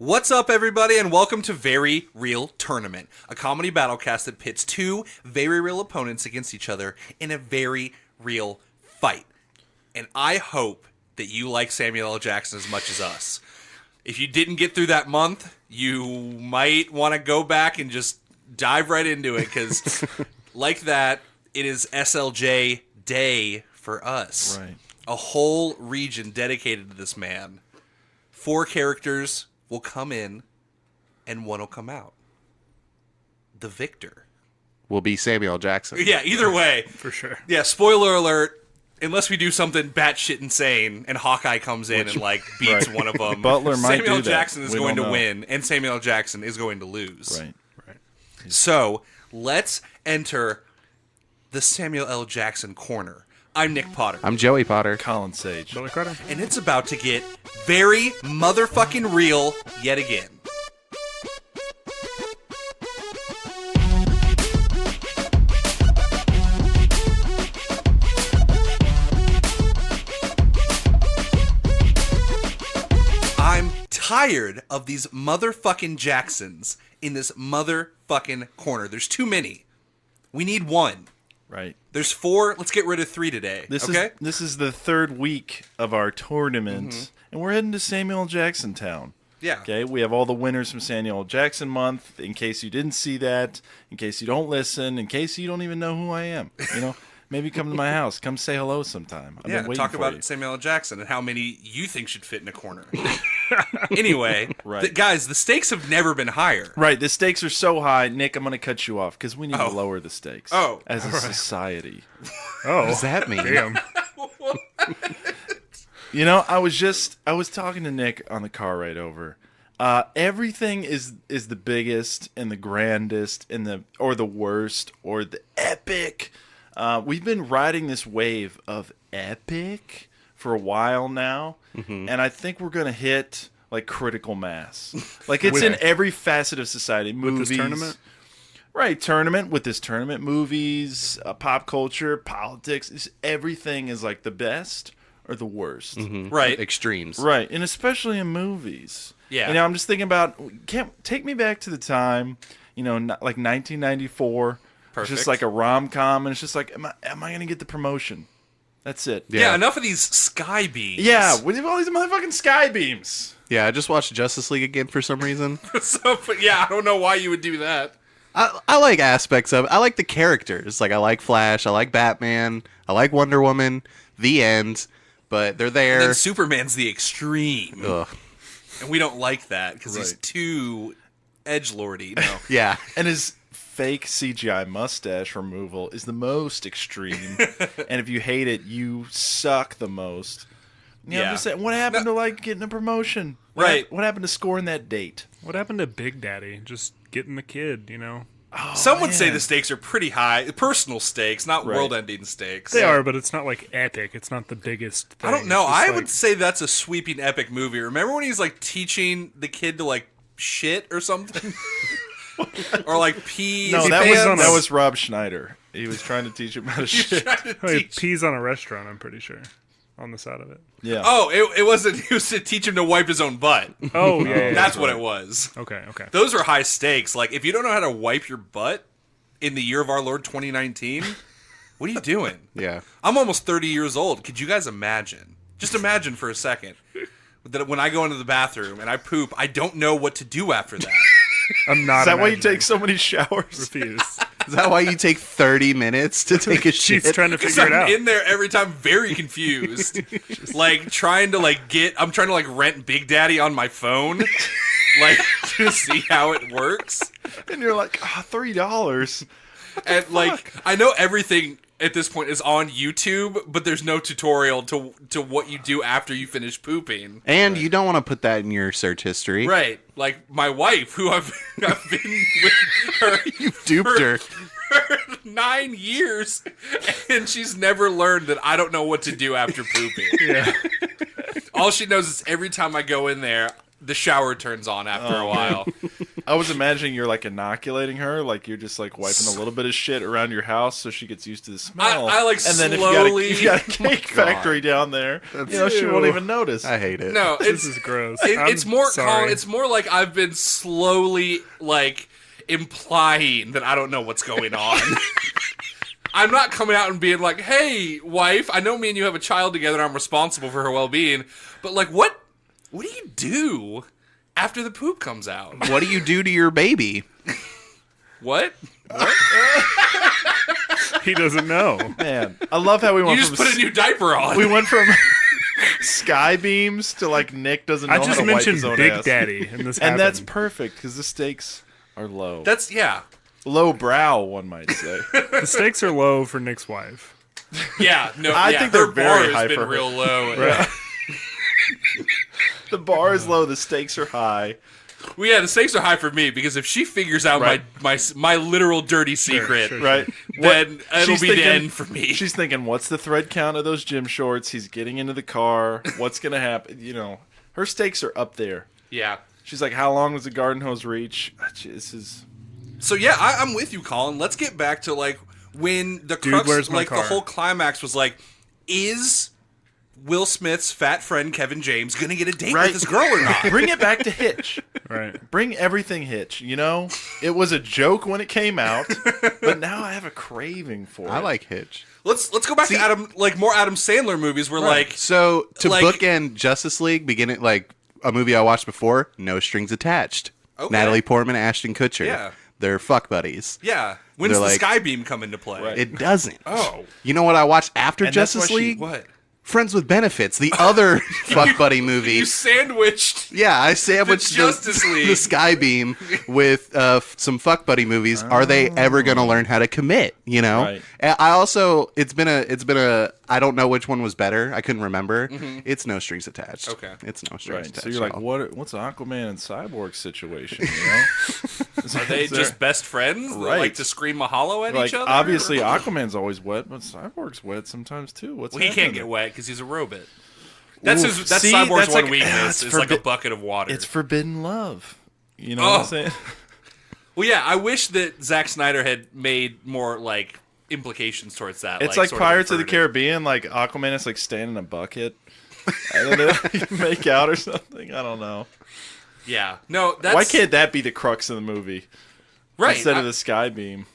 What's up, everybody, and welcome to Very Real Tournament, a comedy battlecast that pits two very real opponents against each other in a very real fight. And I hope that you like Samuel L. Jackson as much as us. If you didn't get through that month, you might want to go back and just dive right into it, because like that, it is SLJ Day for us. Right. A whole region dedicated to this man. 4 characters will come in, and one will come out. The victor will be Samuel L. Jackson. Yeah, either way. For sure. Yeah, spoiler alert, unless we do something batshit insane and Hawkeye comes in and beats one of them, Butler might Samuel L. do that. Jackson is We going to don't know. win, and Samuel L. Jackson is going to lose. Right. So, let's enter the Samuel L. Jackson corner. I'm Nick Potter. I'm Joey Potter. Colin Sage. Billy Carter. And it's about to get very motherfucking real yet again. I'm tired of these motherfucking Jacksons in this motherfucking corner. There's too many. We need one. Right. There's 4. Let's get rid of 3 today. This is the third week of our tournament, and we're heading to Samuel L. Jackson Town. Yeah. Okay, we have all the winners from Samuel L. Jackson Month, in case you didn't see that, in case you don't listen, in case you don't even know who I am. You know, maybe come to my house. Come say hello sometime. I've been waiting talk for about you. Samuel L. Jackson and how many you think should fit in a corner. Anyway, Right. Guys, the stakes have never been higher. Right, the stakes are so high. Nick, I'm going to cut you off, because we need to lower the stakes as a society. Oh. What does that mean? Damn. You know, I was talking to Nick on the car ride over. Everything is the biggest and the grandest and the worst or the epic. We've been riding this wave of epic for a while now, and I think we're gonna hit like critical mass. Like it's in every facet of society. Movies, With this tournament? right? Tournament with this tournament, movies, pop culture, politics. Everything is like the best or the worst. Right. Extremes. Right, and especially in movies. Yeah. You know, I'm just thinking about, take me back to the time, you know, like 1994. It's just Perfect. like a rom-com, and it's just like, am I going to get the promotion? That's it. Yeah, enough of these sky beams. Yeah, we have all these motherfucking sky beams. Yeah, I just watched Justice League again for some reason. I don't know why you would do that. I like aspects of it. I like the characters. Like, I like Flash. I like Batman. I like Wonder Woman. The end. But they're there. And then Superman's the extreme. Ugh. And we don't like that because he's Right. too edgelordy. No. Yeah. And his fake CGI mustache removal is the most extreme. And if you hate it, you suck the most. You know, Yeah. I'm just saying, what happened to like getting a promotion? Right. What happened to scoring that date? What happened to Big Daddy? Just getting the kid, you know? Some would say man. the stakes are pretty high. Personal stakes, not Right. world-ending stakes. They are, but it's not like epic. It's not the biggest thing. I don't know. It's just I like- would say that's a sweeping epic movie. Remember when he's like teaching the kid to like shit or something? Or like pee? No, his that pants? was Rob Schneider. He was trying to teach him how to He's shit. trying to Oh, he teach- pees on a restaurant, I'm pretty sure. On the side of it. Yeah. Oh, it wasn't. He was to teach him to wipe his own butt. Oh, yeah. That's what it was. Okay. Those are high stakes. Like, if you don't know how to wipe your butt in the year of our Lord 2019, what are you doing? Yeah. I'm almost 30 years old. Could you guys imagine? Just imagine for a second that when I go into the bathroom and I poop, I don't know what to do after that. I'm not Is that why you imagining. take so many showers? Refuse. Is that why you take 30 minutes to take a She's shit? trying to Because figure it I'm out. in there every time, very confused, like trying to I'm trying to rent Big Daddy on my phone, like to see how it works. And you're like, $3. And like, I know everything at this point is on YouTube, but there's no tutorial to what you do after you finish pooping. And you don't want to put that in your search history. Right, like my wife, who I've been with her. You've duped her. For 9 years, and she's never learned that I don't know what to do after pooping. Yeah. All she knows is every time I go in there, the shower turns on after a while. I was imagining you're like inoculating her, like you're just like wiping a little bit of shit around your house so she gets used to the smell. I like and then slowly. if you got a cake factory down there, she won't even notice. I hate it. No, This is gross. it's more sorry. Colin, it's more like I've been slowly like implying that I don't know what's going on. I'm not coming out and being like, "Hey, wife, I know me and you have a child together. And I'm responsible for her well-being." But like, what do you do after the poop comes out? What do you do to your baby? What? He doesn't know. Man, I love how we You went just from put a new diaper on. we went from sky beams to like Nick doesn't know I how just to wipe mentioned his own Big ass. Daddy, and this And that's happened. perfect because the stakes are low. That's Low brow, one might say. The stakes are low for Nick's wife. yeah. No, I yeah, think her they're very bar high has been for her. real low. Right. The bar is low, the stakes are high. Well, yeah, the stakes are high for me because if she figures out Right. my literal dirty secret, sure. Right? then it'll She's be thinking- the end for me. She's thinking, what's the thread count of those gym shorts? He's getting into the car. What's going to happen? Her stakes are up there. Yeah. She's like, how long does the garden hose reach? This is... So yeah, I'm with you, Colin. Let's get back to like when the Dude, crux, where's my like the car? whole climax was like, is Will Smith's fat friend Kevin James gonna get a date Right. with this girl or not? Bring it back to Hitch. Right. Bring everything Hitch, It was a joke when it came out, but now I have a craving for it. I like Hitch. Let's go back to more Adam Sandler movies where like So to Like- bookend Justice League, beginning like a movie I watched before, No Strings Attached. Okay. Natalie Portman, Ashton Kutcher. Yeah. They're fuck buddies. yeah, when's They're the like- Skybeam come into play? Right. It doesn't. Oh. You know what I watched after And that's why Justice she- League? What? Friends with Benefits, the other fuck buddy movie. You sandwiched. Yeah, I sandwiched The Justice League. the Skybeam with some fuck buddy movies. Are they ever going to learn how to commit? Right. And I also it's been a I don't know which one was better. I couldn't remember. It's No Strings Attached. Okay. It's No Strings Right. Attached. So you're like, y'all. what's Aquaman and Cyborg situation, Are they just best friends that Right. like to scream mahalo at like, each other? obviously Or- Aquaman's always wet, but Cyborg's wet sometimes too. What's Well, he happening can't get there? wet because he's a robot. That's Oof. that's See, Cyborg's that's one like- weakness. it's Is like a forbi- bucket of water. It's forbidden love. You know Oh. what I'm saying? Well, yeah, I wish that Zack Snyder had made more like implications towards that. It's like sort of Pirates of the inferred it. Caribbean. Like Aquaman is like staying in a bucket. And then they like, make out or something. I don't know. Yeah, no, that's Why can't that be the crux of the movie right instead I, of the sky beam?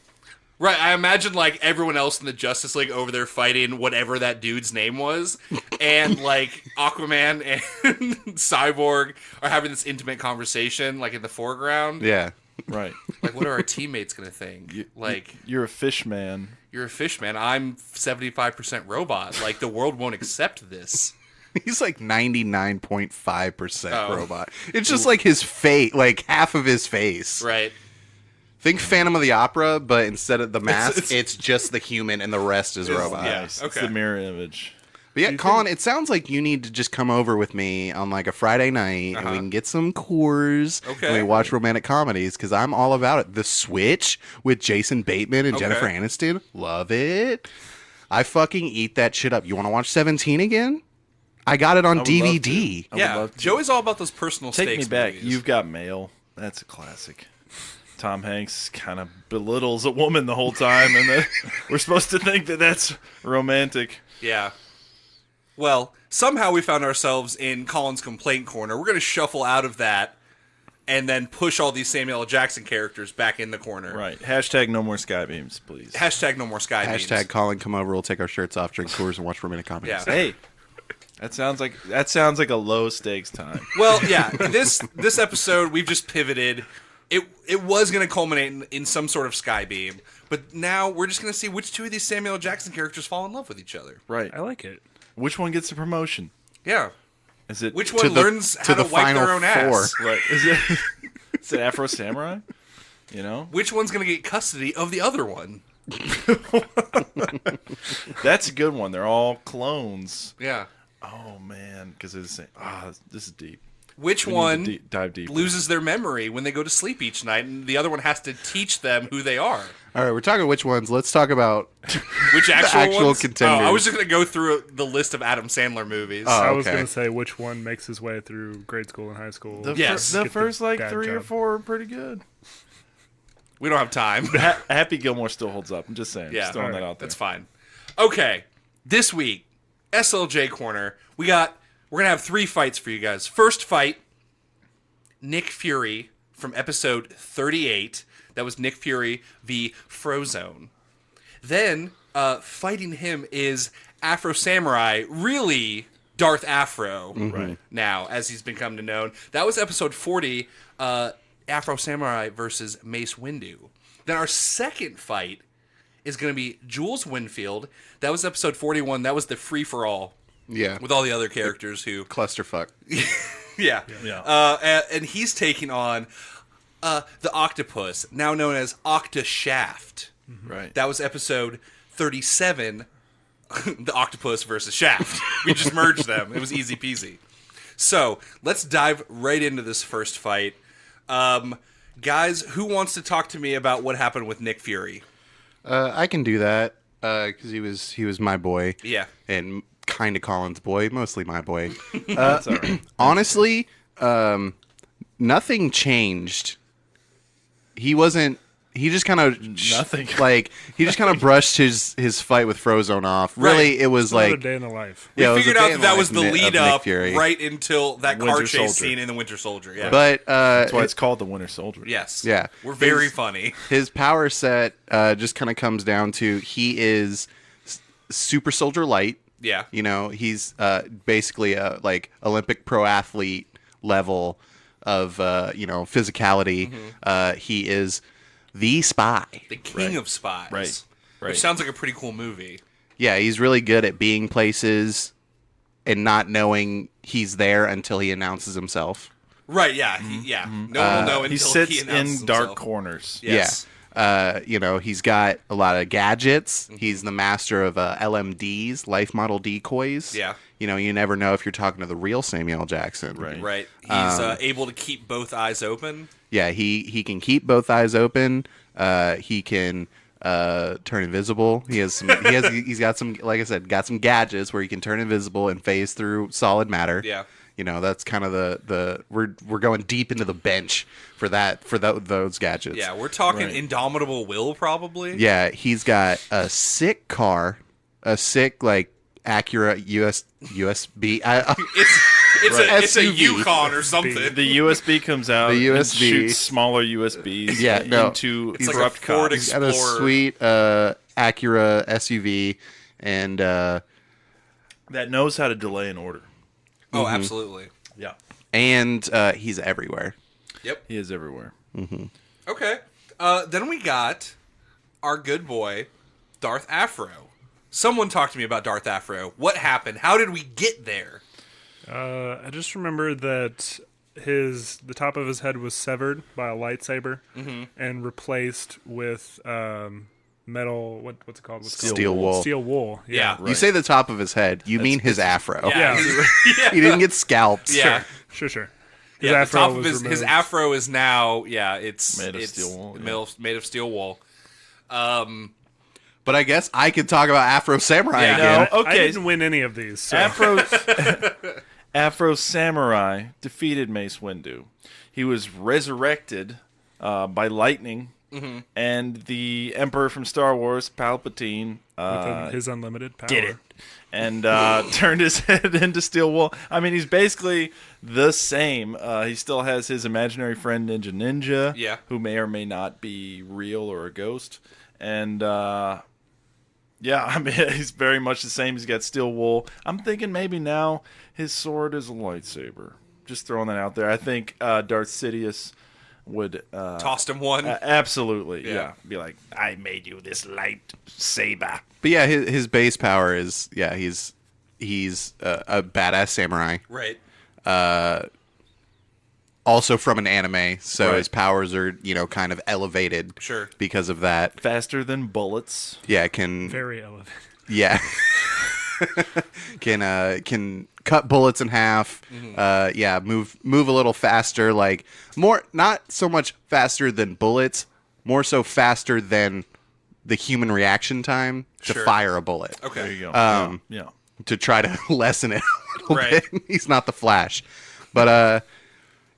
right? I imagine like everyone else in the Justice League over there fighting whatever that dude's name was, and like Aquaman and Cyborg are having this intimate conversation like in the foreground. Yeah. Right. Like, what are our teammates gonna think? Like, You're a fish man. you're a fish man. I'm 75% robot. Like, the world won't accept this. He's like 99.5% Oh. robot. It's just like his face, like half of his face. Right. Think Phantom of the Opera, but instead of the mask, it's- it's just the human and the rest is robot. yeah. Nice. okay. It's the mirror image. But yeah, Colin, it sounds like you need to just come over with me on like a Friday night and we can get some Coors Okay. and we watch romantic comedies because I'm all about it. The Switch with Jason Bateman and Okay. Jennifer Aniston, love it. I fucking eat that shit up. You want to watch 17 again? I got it on I would love DVD. to. I would Yeah. love to. Joey's all about those personal Take stakes me back. movies. You've Got Mail. That's a classic. Tom Hanks kind of belittles a woman the whole time, and then we're supposed to think that that's romantic. Yeah. Well, somehow we found ourselves in Colin's complaint corner. We're going to shuffle out of that and then push all these Samuel L. Jackson characters back in the corner. Right. Hashtag no more sky beams, please. Hashtag no more sky beams. Hashtag Colin, come over. We'll take our shirts off, drink Coors, and watch romantic comedies. Yeah. Hey, that sounds like a low stakes time. Well, yeah. This episode, we've just pivoted. It was going to culminate in some sort of sky beam, but now we're just going to see which two of these Samuel L. Jackson characters fall in love with each other. Right. I like it. Which one gets the promotion? Yeah. Is it Which To one the- learns to how to the wipe final their own four. ass? right? Is it Afro Samurai? You know, Which one's going to get custody of the other one? that's a good one. They're all clones. Yeah. Oh man, because it's this is deep. which We need one to dive deeper. loses their memory when they go to sleep each night, and the other one has to teach them who they are. All right, we're talking which ones. Let's talk about Which actual ones? contenders. Oh, I was just going to go through the list of Adam Sandler movies. I was okay. going to say which one makes his way through grade school and high school. Yes. The Get first like dad 3 or job. 4 are pretty good. We don't have time. Happy Gilmore still holds up. I'm just saying. Yeah, Just throwing alright, that out there. That's fine. Okay, this week, SLJ Corner, we're going to have 3 fights for you guys. First fight, Nick Fury from episode 38. That was Nick Fury v. Frozone. Then, fighting him is Afro Samurai, really Darth Afro, Right. now, as he's become to known. That was episode 40, Afro Samurai versus Mace Windu. Then our second fight is going to be Jules Winfield. That was episode 41. That was the free-for-all Yeah. with all the other characters who... Clusterfuck. Yeah. Yeah. And he's taking on the octopus, now known as Octashaft. Right. That was episode 37, the octopus versus Shaft. We just merged them. It was easy peasy. So, let's dive right into this first fight. Guys, who wants to talk to me about what happened with Nick Fury? I can do that because he was my boy. Yeah. And kind of Colin's boy, mostly my boy. That's all right. Honestly, nothing changed. He wasn't. He just kind of Nothing. Like he just kind of brushed his fight with Frozone off. Really, Right. it was Another like day in the life. We yeah, it was a figured day out in that the that life was the of lead Nick up Fury. right until that car Winter chase Soldier. scene in the Winter Soldier. Yeah. But That's why it's called the Winter Soldier. yes. Yeah. We're very funny. his power set just kind of comes down to he is super soldier light. Yeah. You know, he's basically a like Olympic pro athlete level of physicality. He is the spy. The King of Spies. Right. Which sounds like a pretty cool movie. Yeah, he's really good at being places and not knowing he's there until he announces himself. Right, yeah. No one will know until He sits announces in dark himself. corners. Yes. Yeah. He's got a lot of gadgets. He's the master of LMDs, life model decoys. Yeah. You never know if you're talking to the real Samuel Jackson. Right. Right. He's able to keep both eyes open. Yeah, he can keep both eyes open. He can turn invisible. He's got some, like I said, got some gadgets where he can turn invisible and phase through solid matter. Yeah. That's kind of the we're going deep into the bench for those gadgets. Yeah, we're talking Right. Indomitable Will, probably. Yeah, he's got a sick car, a sick like Acura USB. It's a SUV. Yukon or something. The USB comes out The and USB. shoots smaller USBs Yeah, no. into It's like a corrupt Ford cops. He's got a Explorer. sweet Acura SUV, and That knows how to delay an order. Oh, absolutely. Yeah. he's everywhere. Yep. He is everywhere. Okay. Then we got our good boy, Darth Afro. Someone talk to me about Darth Afro. What happened? How did we get there? I just remember that the top of his head was severed by a lightsaber and replaced with metal. What's it called? Steel wool. Steel wool. Yeah. You say the top of his head. You mean his afro. Yeah. He didn't get scalped. Yeah. Sure. His Yeah, the afro top of was his removed. afro is now, it's Made of it's steel wool, Made of steel wool. But I guess I could talk about Afro Samurai Yeah. again. No, I okay. didn't win any of these. So. Afro Samurai defeated Mace Windu. He was resurrected by lightning, and the Emperor from Star Wars, Palpatine, with his unlimited power. did it and turned his head into steel wool. I mean, he's basically the same. He still has his imaginary friend Ninja, Yeah. who may or may not be real or a ghost. And yeah, I mean, he's very much the same. He's got steel wool. I'm thinking maybe now his sword is a lightsaber. Just throwing that out there. I think Darth Sidious would Tossed him one. absolutely, Yeah. be like, I made you this lightsaber. But yeah, his base power is he's a badass samurai. Right. Also from an anime, so Right. his powers are kind of elevated. Sure. Because of that. Faster than bullets. Yeah, can Very elevated. yeah can cut bullets in half. Yeah, move a little faster. Like more, not so much faster than bullets, more so faster than the human reaction time to Sure. fire a bullet. Okay. There you go. Yeah. To try to lessen it a little Right. bit. He's not the Flash, but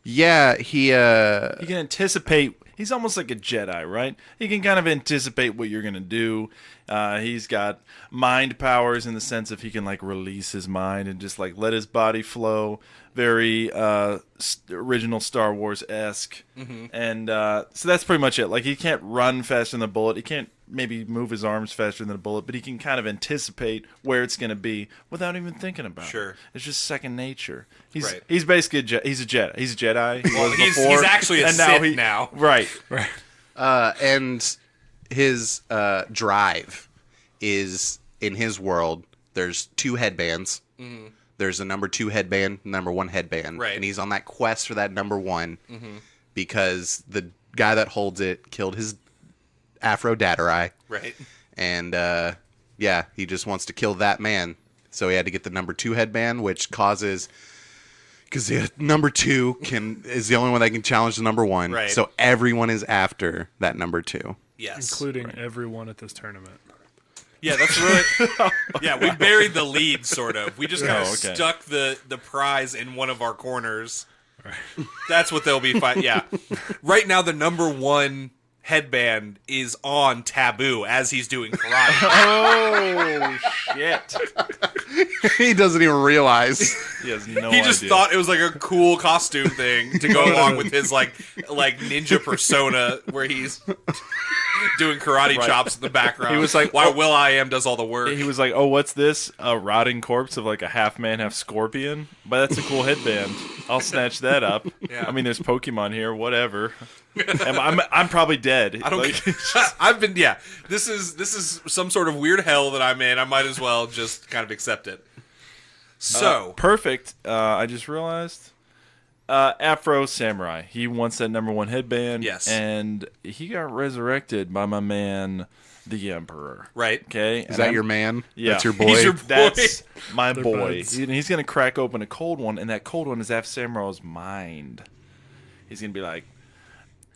yeah, he You can anticipate. He's almost like a Jedi, right? He can kind of anticipate what you're gonna do. He's got mind powers in the sense of he can like release his mind and just like let his body flow. Very original Star Wars esque, and so that's pretty much it. Like he can't run faster than the bullet. He can't maybe move his arms faster than a bullet, but he can kind of anticipate where it's going to be without even thinking about Sure. it. It's just second nature. He's Right. he's basically he's a Jedi. He's a Jedi. He was he's before, actually a and Sith now. Right. and his drive is in his world. There's 2 headbands. There's a number 2 headband, number 1 headband, Right. and he's on that quest for that number 1 because the guy that holds it killed his Afro Datarai, Right. and yeah, he just wants to kill that man. So he had to get the number 2 headband, which causes because the number 2 is the only one that can challenge the number 1. Right. So everyone is after that number 2. Yes. including everyone at this tournament. Yeah, that's really. Yeah, we buried the lead, sort of. We just kind of okay. stuck the prize in one of our corners. That's what they'll be fighting. Yeah. Right now, the number 1 headband is on Taboo as he's doing karate. Oh shit! He doesn't even realize. He has no He just idea. thought it was like a cool costume thing to go along with his like ninja persona where he's doing karate chops in the background. He was like, while Will I Am does all the work. He was like, "Oh, what's this? A rotting corpse of like a half man, half scorpion? But that's a cool headband. I'll snatch that up. Yeah. I mean, there's Pokemon here. Whatever. I'm probably dead. I don't. I've been. Yeah. This is some sort of weird hell that I'm in. I might as well just kind of accept it. So Perfect. I just realized. Afro Samurai. He wants that number 1 headband. Yes. And he got resurrected by my man, the Emperor. right. Okay. Is that your man? Yeah. That's your boy? He's your boy. That's my They're boy. buds. And he's going to crack open a cold one, and that cold one is Af Samurai's mind. He's going to be like,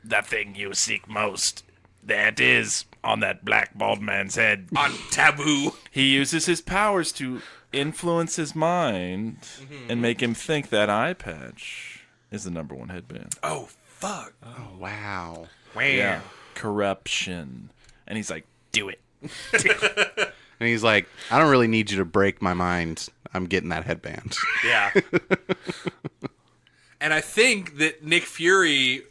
the thing you seek most, that is on that black bald man's head. On Taboo. He uses his powers to influence his mind and make him think that eye patch is the number 1 headband. Oh fuck. Oh, wow. Yeah. Corruption. And he's like, do it. And he's like, I don't really need you to break my mind. I'm getting that headband. Yeah. And I think that Nick Fury,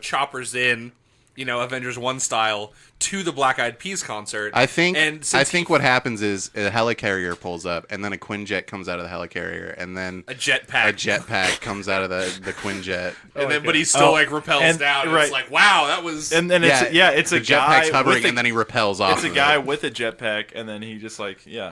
choppers in, Avengers 1 style, to the Black Eyed Peas concert. I think And what happens is a helicarrier pulls up, and then a Quinjet comes out of the helicarrier, and then a jetpack. a jetpack comes out of the Quinjet. And then, but he still, Oh, repels and- down. And right. It's like, wow, that was... And then it's the a guy jetpack's hovering, with a, and then he repels off. it's a of guy it. with a jetpack, and then he just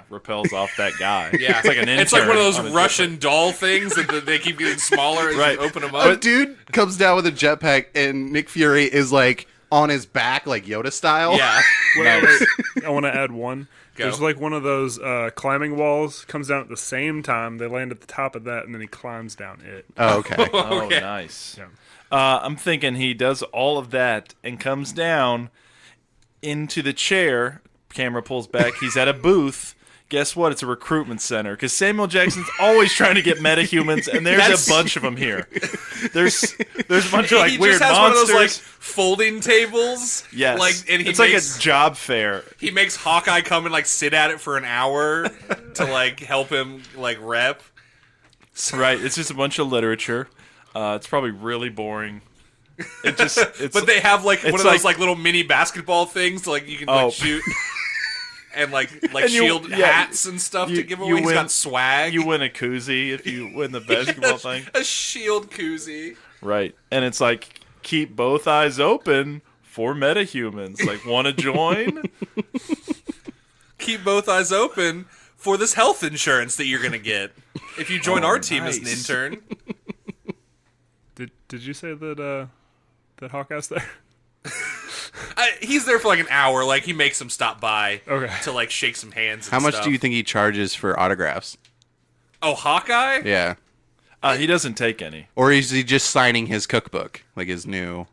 repels off that guy. Yeah. It's like an intern. It's like one of those on a Russian doll things that they keep getting smaller as Right. you open them A up. dude comes down with a jetpack, and Nick Fury is like on his back, like Yoda style. Yeah. Nice. I want to add one. Go. There's like one of those climbing walls comes down at the same time. They land at the top of that, and then he climbs down it. Oh, okay. Oh, Okay. nice. Yeah. I'm thinking he does all of that and comes down into the chair. Camera pulls back. He's at a booth. Guess what? It's a recruitment center because Samuel Jackson's always trying to get metahumans, and there's That's- a bunch of them here. There's a bunch of he weird just has monsters. one of those folding tables. Yes, And he it's makes, like a job fair. he makes Hawkeye come and sit at it for an hour to help him rep. Right, it's just a bunch of literature. It's probably really boring. It's But they have one of it's those like- little mini basketball things to you can Oh. shoot. And And you- shield yeah, hats and stuff to give away. He's win- got swag. You win a koozie if you win the basketball thing. A shield koozie. Right. And it's like, keep both eyes open for metahumans. Want to join? Keep both eyes open for this health insurance that you're gonna get if you join our team as an nice. intern. Did you say that that Hawkeye's there? He's there for an hour. He makes him stop by Okay. to shake some hands. And How much stuff. do you think he charges for autographs? Oh, Hawkeye? Yeah. He doesn't take any. Or is he just signing his cookbook, like his new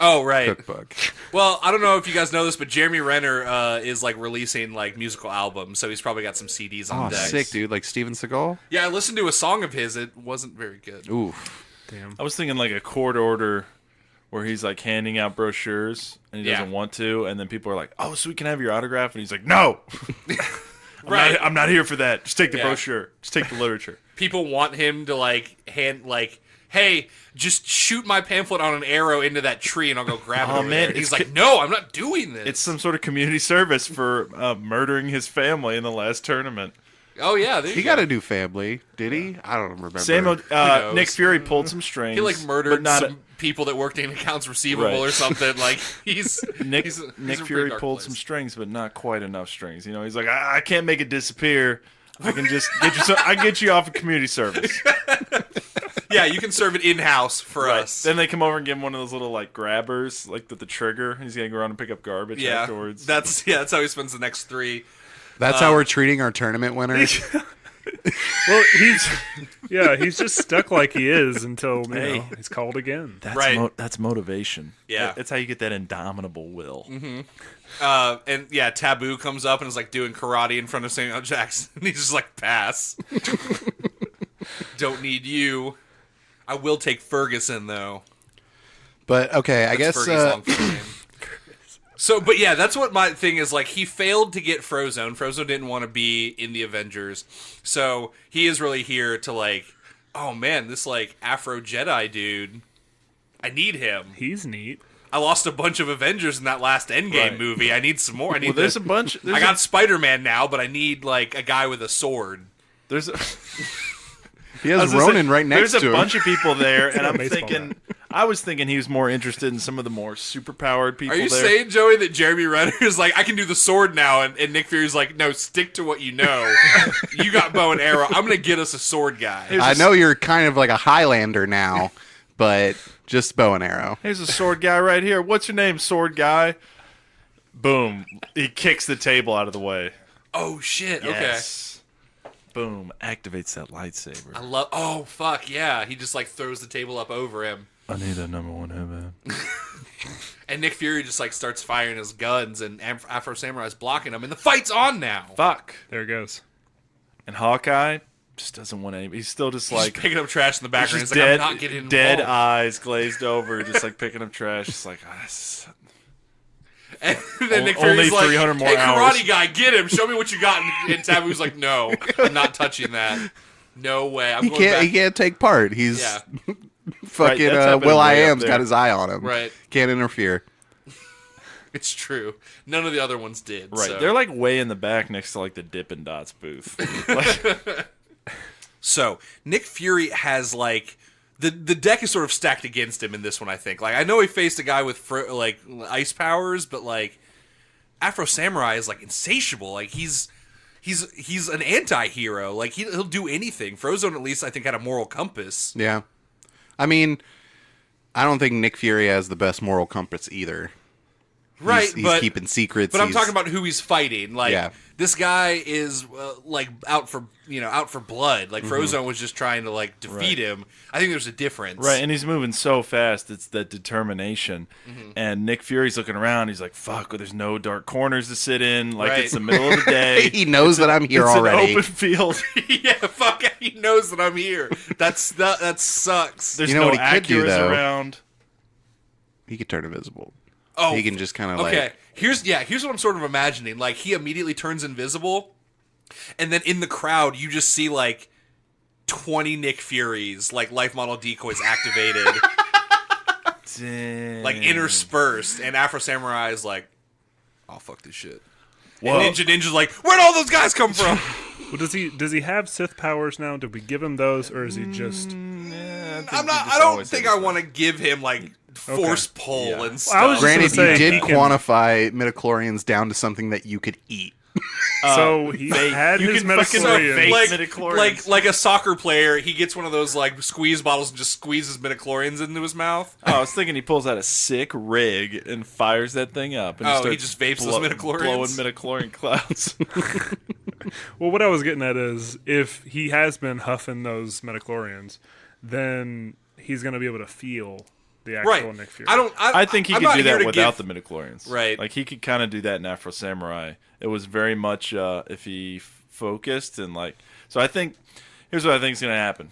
Oh, right. cookbook? Well, I don't know if you guys know this, but Jeremy Renner is like releasing like musical albums, so he's probably got some CDs on Oh, deck. sick, dude! Like Steven Seagal. Yeah, I listened to a song of his. It wasn't very good. Oof. Damn. I was thinking like a court order where he's like handing out brochures and he doesn't want to, and then people are like, "Oh, so we can have your autograph," and he's like, "No, Right. I'm not here for that. Just take the Yeah. brochure. Just take the literature." People want him to like hand like, hey, just shoot my pamphlet on an arrow into that tree and I'll go grab it. Oh, over man, there. And he's it's like, no, I'm not doing this. It's some sort of community service for murdering his family in the last tournament. Oh yeah, there He you got go. a new family, did he? I don't remember. knows? Nick Fury pulled some strings. He like but murdered not some people that worked in accounts receivable Right. or something. Like he's Nick he's in a Nick pretty Fury dark pulled place. some strings, but not quite enough strings. You know, he's like, I can't make it disappear. I can just get you. I can get you off of community service. Yeah, you can serve it in house for us. Then they come over and give him one of those little like grabbers, like with the trigger. And he's gonna go around and pick up garbage Yeah, afterwards. that's how he spends the next 3. That's how we're treating our tournament winners. Well, he's just stuck like he is until he's called again. That's Right. that's motivation. Yeah. That's how you get that indomitable will. And yeah, Taboo comes up and is like doing karate in front of Samuel Jackson. And he's just like, pass. Don't need you. I will take Ferguson though. But okay, I That's guess Fergie's long name. So, but yeah, that's what my thing is. Like, he failed to get Frozone. Frozone didn't want to be in the Avengers, so he is really here to like, oh man, this like Afro Jedi dude, I need him. He's neat. I lost a bunch of Avengers in that last Endgame Right. movie. I need some more. I need. Well, there's a bunch. I got Spider-Man now, but I need like a guy with a sword. There's a, he I has was gonna Ronan say, right next there's to a him. bunch of people there, and I'm baseball thinking. I was thinking he was more interested in some of the more superpowered people. Are you there. saying, Joey, that Jeremy Renner is like, I can do the sword now, and Nick Fury's like, no, stick to what you know. You got bow and arrow. I'm gonna get us a sword guy. I know you're kind of like a Highlander now, but just bow and arrow. Here's a sword guy right here. What's your name, sword guy? Boom. He kicks the table out of the way. Oh shit! Yes. Boom. Activates that lightsaber. Okay, I love. Oh fuck yeah! He just like throws the table up over him, I need a number 1 headband. and Nick Fury just like starts firing his guns, and Afro Samurai's blocking him, and the fight's on now. Fuck. There it goes. And Hawkeye just doesn't want any. He's still just He's like picking up trash in the background. just He's like, dead, I'm not getting involved. dead eyes glazed over, just like picking up trash. Just like And then Nick Only Fury's like, 300 more hey, hours." karate guy, get him. Show me what you got. And Taboo's like, no, I'm not touching that. No way. I'm He going can't. back. He can't take part. He's Yeah, fucking that's happening Will I way up Am's there. got his eye on him. Right. Can't interfere. it's true. None of the other ones did. right. So. They're like way in the back next to like the Dippin' Dots booth. Like, So Nick Fury has like the deck is sort of stacked against him in this one. I think. Like I know he faced a guy with like ice powers, but like Afro Samurai is like insatiable. Like he's an anti-hero. Like he'll do anything. Frozone at least I think had a moral compass. Yeah. I mean, I don't think Nick Fury has the best moral compass either. Right, He's but keeping secrets. But I'm he's- talking about who he's fighting. Like Yeah. this guy is like out for blood. Like Frozone was just trying to like defeat him. I think there's a difference. right, and he's moving so fast. It's that determination. And Nick Fury's looking around. He's like, "Fuck! There's no dark corners to sit in. Like Right. it's the middle of the day. He knows that I'm here it's already. an open field. yeah, fuck. He knows that I'm here. That sucks. There's You know no what he could do, Acuras though? around. He could turn invisible. Oh, He can just kind of okay. like. Here's what I'm sort of imagining. Like he immediately turns invisible, and then in the crowd you just see like 20 Nick Furies, like life model decoys activated, like interspersed, and Afro Samurai is like, "Oh fuck this shit." Whoa. And Ninja's like, "Where'd all those guys come from?" Well, does he have Sith powers now? Did we give him those, or is he just? I don't think I want to give him like force pull Yeah. and I stuff. was just Granted, gonna you say did he can- quantify midichlorians down to something that you could eat. So he had you his can fucking midichlorians. fake like, midichlorians. like a soccer player, he gets one of those like squeeze bottles and just squeezes midichlorians into his mouth. Oh, I was thinking he pulls out a sick rig and fires that thing up. And Oh, he starts just vapes those midichlorians? blowing midichlorian clouds. Well, what I was getting at is if he has been huffing those metachlorians, then he's going to be able to feel the actual Right. Nick Fury. I think he I'm could not do here that to without give- the midichlorians. Right. Like he could kind of do that in Afro Samurai. It was very much if he focused and like. So I think here's what I think is going to happen.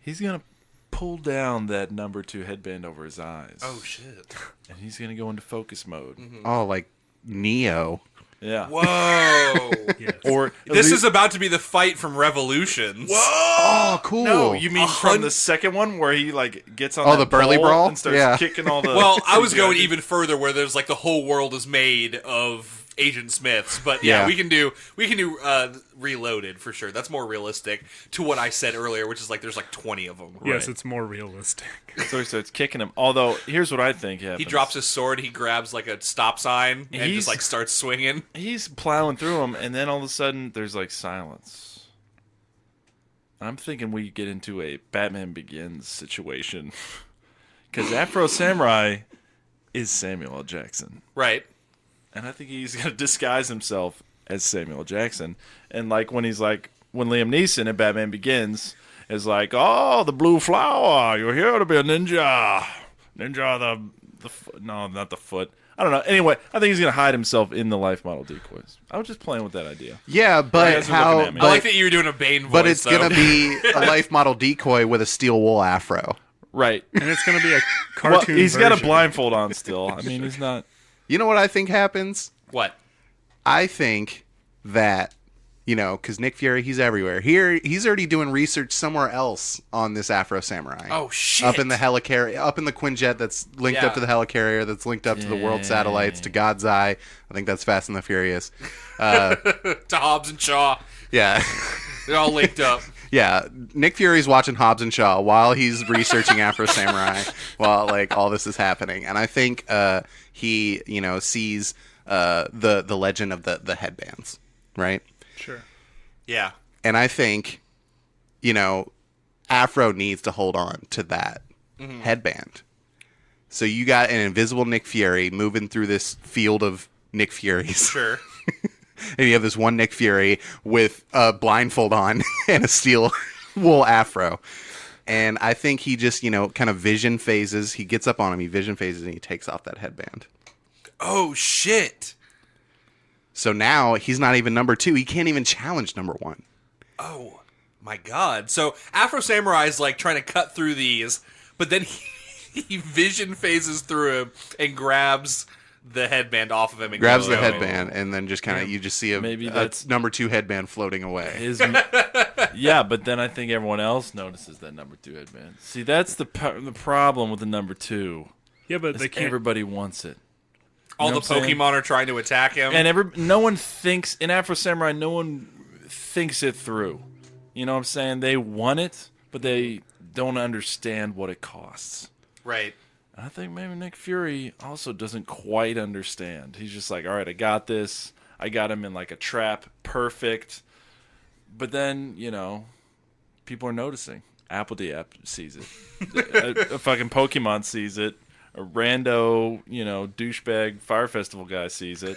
He's going to pull down that number 2 headband over his eyes. Oh shit! And he's going to go into focus mode. Oh, like Neo. Yeah. Whoa! Yes. Or This is about to be the fight from Revolutions. Oh, cool. No, you mean from 100 the second one where he like gets on Oh, that the Burly pole Brawl? and starts Yeah. kicking all the. Well, I was CGI going dudes? even further, where there's like the whole world is made of Agent Smiths, but yeah, Yeah. we can do Reloaded for sure. That's more realistic to what I said earlier, which is like there's like 20 of them. Yes, Right. it's more realistic. So he starts kicking him. Although here's what I think happens. He drops his sword, he grabs like a stop sign, and He's- just like starts swinging. He's plowing through them, and then all of a sudden there's like silence. I'm thinking we get into a Batman Begins situation because Afro Samurai is Samuel L. Jackson. Right. And I think he's going to disguise himself as Samuel Jackson. And like when Liam Neeson in Batman Begins is like, "Oh, the blue flower, you're here to be a ninja. Ninja no, not the foot. I don't know. Anyway, I think he's going to hide himself in the life model decoys. I was just playing with that idea. Yeah, You but guys are how? looking at me. I like But, that you were doing a Bane voice. but it's though. gonna be a life model decoy with a steel wool afro. Right. And it's going to be a Well, cartoon he's got a version. blindfold on still. I mean, he's not. You know what I think happens? What? I think that, because Nick Fury, he's everywhere. Here, he's already doing research somewhere else on this Afro Samurai. Oh shit! Up in the helicarrier, up in the Quinjet that's linked up Yeah. to the helicarrier, that's linked up to the world satellites, to God's Eye. I think that's Fast and the Furious. to Hobbs and Shaw, Yeah. they're all linked up. Yeah, Nick Fury's watching Hobbs and Shaw while he's researching Afro Samurai, while like all this is happening, and I think he sees the legend of the headbands, right? Sure. Yeah. And I think Afro needs to hold on to that headband. So you got an invisible Nick Fury moving through this field of Nick Furies. Sure. And you have this one Nick Fury with a blindfold on and a steel wool afro. And I think he just, kind of vision phases. He gets up on him, he vision phases, and he takes off that headband. Oh shit! So now he's not even number 2. He can't even challenge number 1. Oh my god! So Afro Samurai is like trying to cut through these, but then he vision phases through him and grabs the headband off of him and Grabs goes, the headband, and then just kind of, you just see Maybe a that's- number 2 headband floating away. Yeah, but then I think everyone else notices that number 2 headband. See, that's the problem with the number 2. Yeah, but is they can't. everybody wants it. All You know the what I'm saying? Pokemon are trying to attack him. And no one thinks in Afro Samurai. No one thinks it through. You know what I'm saying? They want it, but they don't understand what it costs. Right. I think maybe Nick Fury also doesn't quite understand. He's just like, all right, I got this. I got him in like a trap, perfect. But then, people are noticing. Apple App sees it. a fucking Pokemon sees it. A rando, douchebag Fire Festival guy sees it.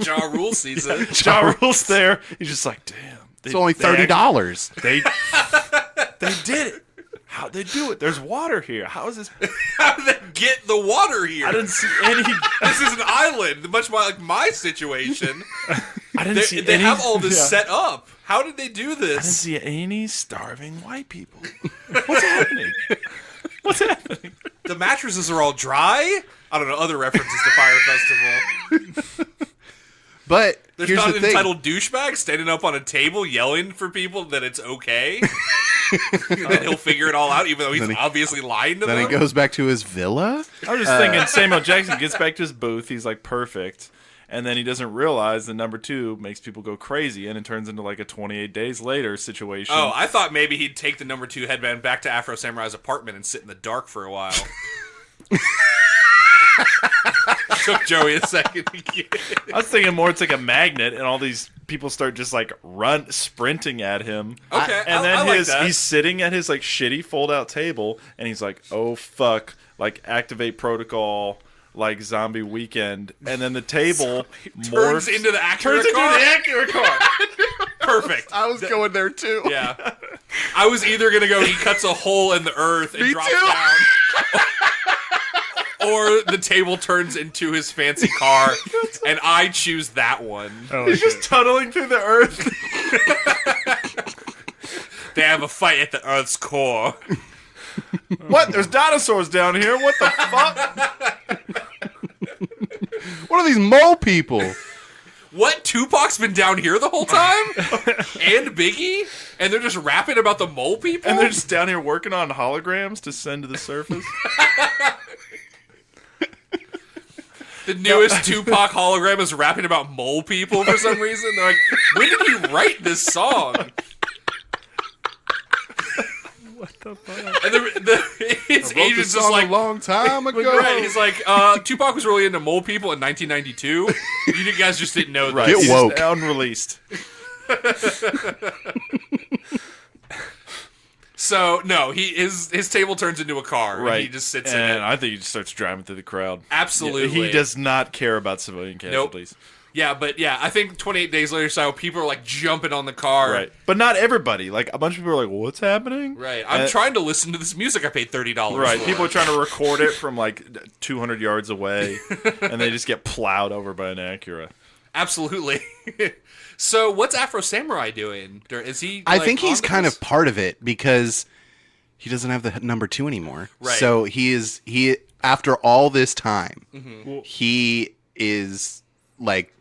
Ja Rule sees it. Ja Rule's there. He's just like, damn. It's only $30. They did it. How'd they do it? There's water here. How is this? How did they get the water here? I didn't see any. This is an island, much like my situation. I didn't see They any. have all this Yeah. set up. How did they do I didn't this? see any starving white people. What's happening? What's happening? The mattresses are all dry. I don't know, other references to Fire Festival. But There's here's not the an thing. entitled douchebag standing up on a table yelling for people that it's okay. And then he'll figure it all out, even though he's Then he- obviously lying to Then them. he goes back to his villa. I was just thinking Samuel Jackson gets back to his booth. He's like perfect. And then he doesn't realize that number 2 makes people go crazy. And it turns into like a 28 days later situation. Oh, I thought maybe he'd take the number 2 headband back to Afro Samurai's apartment and sit in the dark for a while. Took Joey a second to get it. I was thinking more it's like a magnet and all these people start just like sprinting at him. Okay, And then I like that. he's sitting at his like shitty fold out table and he's like, oh fuck, like activate protocol. like Zombie Weekend, and then the table Turns morphs into the Acura turns into car? the Acura car. Perfect. I was going there too. Yeah. I was either going to go, he cuts a hole in the earth and drops too. down. Or the table turns into his fancy car, and I choose that one. I He's like just tunneling through the earth. They have a fight at the Earth's core. What? There's dinosaurs down here. What the fuck? What are these mole people? What? Tupac's been down here the whole time? And Biggie? And they're just rapping about the mole people? And they're just down here working on holograms to send to the surface. The newest Tupac hologram is rapping about mole people for some reason. They're like, when did he write this song? what the fuck? And his Wrote agent's this just song like, a long time ago. right, he's like, Tupac was really into mole people in 1992. You guys just didn't know that. Right. Get He's woke. unreleased. So, no, his table turns into a car. Right. And he just sits in and it. I think he just starts driving through the crowd. Absolutely. He does not care about civilian casualties. Yeah, but yeah, I think 28 Days Later style, people are like jumping on the car. Right. But not everybody. Like, a bunch of people are like, what's happening? Right. I'm trying to listen to this music I paid $30 Right. for. People are trying to record it from like 200 yards away, and they just get plowed over by an Acura. Absolutely. So, what's Afro Samurai doing? Is he? I like, think he's on kind this? of part of it because he doesn't have the number 2 anymore. Right. So he after all this time, Mm-hmm. he is like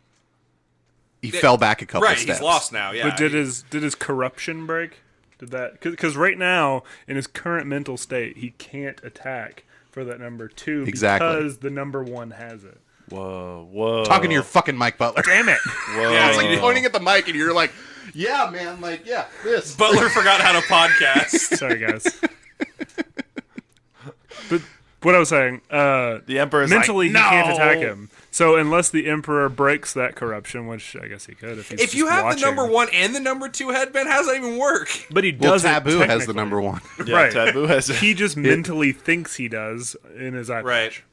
he fell back a couple Right. steps. He's lost now. Yeah. But did his corruption break? Did that? Because right now, in his current mental state, he can't attack for that number 2 Exactly. because the number 1 has it. Whoa. Talking to your fucking Mike Butler. Damn it! Whoa. Yeah, It's like pointing at the mic and you're like, yeah, man, like, yeah, this. Butler forgot how to podcast. Sorry, guys. But what I was saying, The Emperor's mentally like, he can't "No." attack him. So unless the Emperor breaks that corruption, which I guess he could if he's If you just have watching. the number 1 and the number 2 headband, how does that even work? But he Well, doesn't. Taboo has the technically. number 1. Yeah, Right. Taboo has it. He just mentally thinks he does in his eye Right. patch.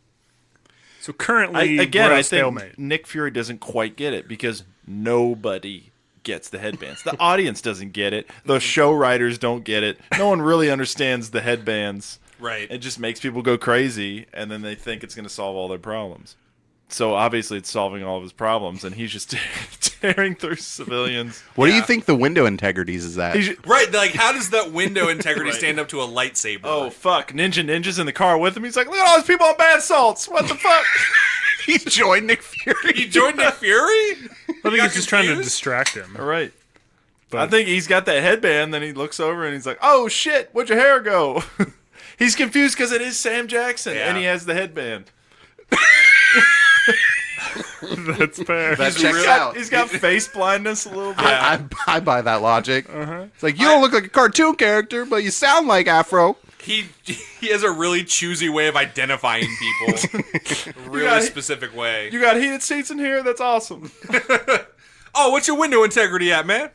So currently, I we're at think stalemate. Nick Fury doesn't quite get it because nobody gets the headbands. The audience doesn't get it. The show writers don't get it. No one really understands the headbands. Right. It just makes people go crazy, and then they think it's going to solve all their problems. So obviously it's solving all of his problems, and he's just tearing through civilians. What do Yeah. you think the window integrities is at? Right, like how does that window integrity stand up to a lightsaber? Oh, fuck. Ninja's in the car with him. He's like, look at all these people on bath salts. What the fuck? He joined Nick Fury. He joined Nick Fury? I think got he's just trying to confused? distract him. All right. But- I think he's got that headband, then he looks over and he's like, oh, shit, where'd your hair go? He's confused because it is Sam Jackson, Yeah. and he has the headband. That's fair. That He's checks really- out. He's got face blindness a little bit. I buy that logic. It's like, you don't look like a cartoon character, but you sound like Afro. He has a really choosy way of identifying people. Really got- specific way. You got heated seats in here? That's awesome. Oh, what's your window integrity at, man?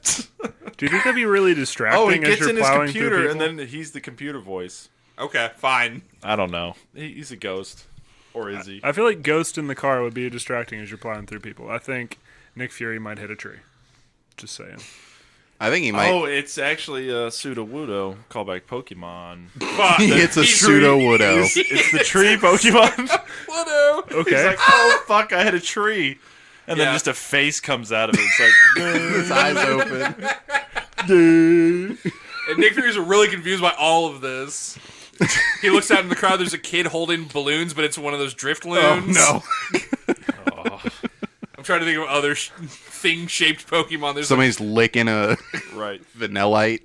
Do you think that'd be really distracting? Oh, he as gets you're in his plowing through computer, and people? then he's the computer voice. Okay, fine. I don't know. He's a ghost. Or is he? I feel like Ghost in the car would be distracting as you're plowing through people. I think Nick Fury might hit a tree. Just saying. I think he might. Oh, it's actually a pseudo-wudo. Callback Pokemon. Fuck. It's a He- pseudo Wudo. It's the tree Pokemon. Whatever. He's Okay. like, oh, fuck, I hit a tree. And then Yeah. just a face comes out of it. It's like, His eyes open. And Nick Fury's really confused by all of this. He looks out in the crowd. There's a kid holding balloons, but it's one of those drift loons. No. I'm trying to think of other thing-shaped Pokemon. There's Somebody's licking a right. Vanillite.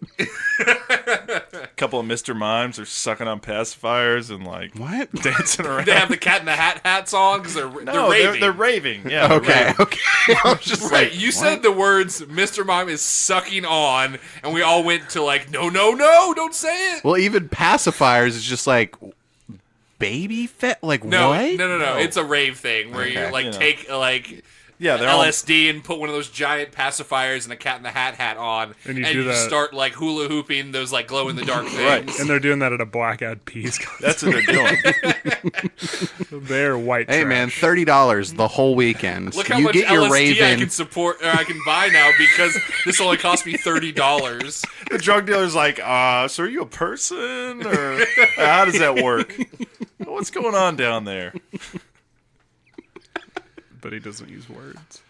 A couple of Mr. Mimes are sucking on pacifiers and, like, What? dancing around. they have the Cat in the Hat on because they're no, raving. they're raving. Yeah. they're Okay, raving. okay. I was just Right, like, you said the words "Mr. Mime is sucking on," and we all went to like, no, don't say it. well, even pacifiers is just like baby fat. Like No, what? no. It's a rave thing where you Okay. like You know. take like Yeah, they're all LSD and put one of those giant pacifiers and a Cat in the Hat on, And you do that. start like hula hooping those like glow in the dark things. Right. And they're doing that at a Black Eyed Peas concert. That's what they're doing. They're white Hey trash. man, $30 the whole weekend. Look how you much get your LSD I Raven. can support or I can buy now because this only cost me $30. The drug dealer's like, so are you a person? Or how does that work? What's going on down there? But he doesn't use words.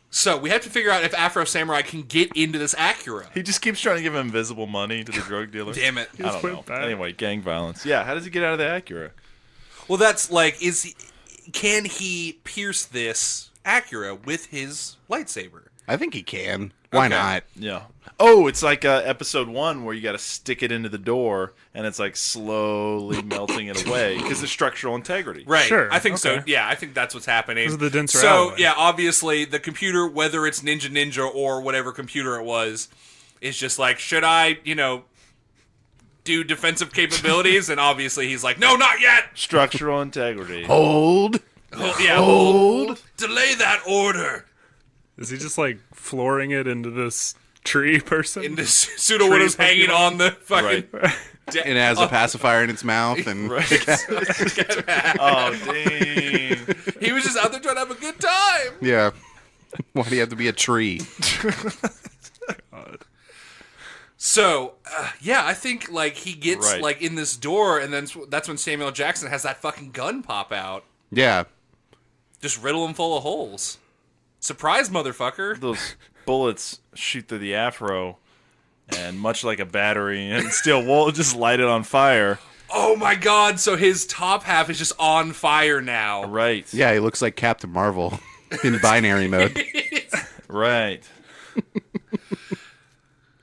So we have to figure out if Afro Samurai can get into this Acura. He just keeps trying to give invisible money to the drug dealer. Damn it. I don't went know. back. Anyway, gang violence. Yeah, how does he get out of the Acura? Well, that's like, can he pierce this Acura with his lightsaber? I think he can. Why Okay. not? Yeah. Oh, it's like episode 1 where you got to stick it into the door and it's like slowly melting it away because of structural integrity. Right. Sure, I think so. okay. Yeah, I think that's what's happening. This is the denser So, alloy. yeah, obviously the computer, whether it's Ninja or whatever computer it was, is just like, should I, do defensive capabilities? And obviously he's like, no, not yet. Structural integrity. Hold. Hold. Delay that order. Is he just like flooring it into this tree person? And this pseudo widow's hanging on the fucking. Right. And it has a pacifier in its mouth. And Oh, dang. He was just out there trying to have a good time. yeah. Why do you have to be a tree? So, yeah, I think like he gets Right. like in this door, and then that's when Samuel Jackson has that fucking gun pop out, Yeah. just riddle him full of holes. Surprise, motherfucker! Those bullets shoot through the afro, and much like a battery and steel wool, just light it on fire. Oh my god! So his top half is just on fire now. Right. Yeah, he looks like Captain Marvel in binary mode. Right.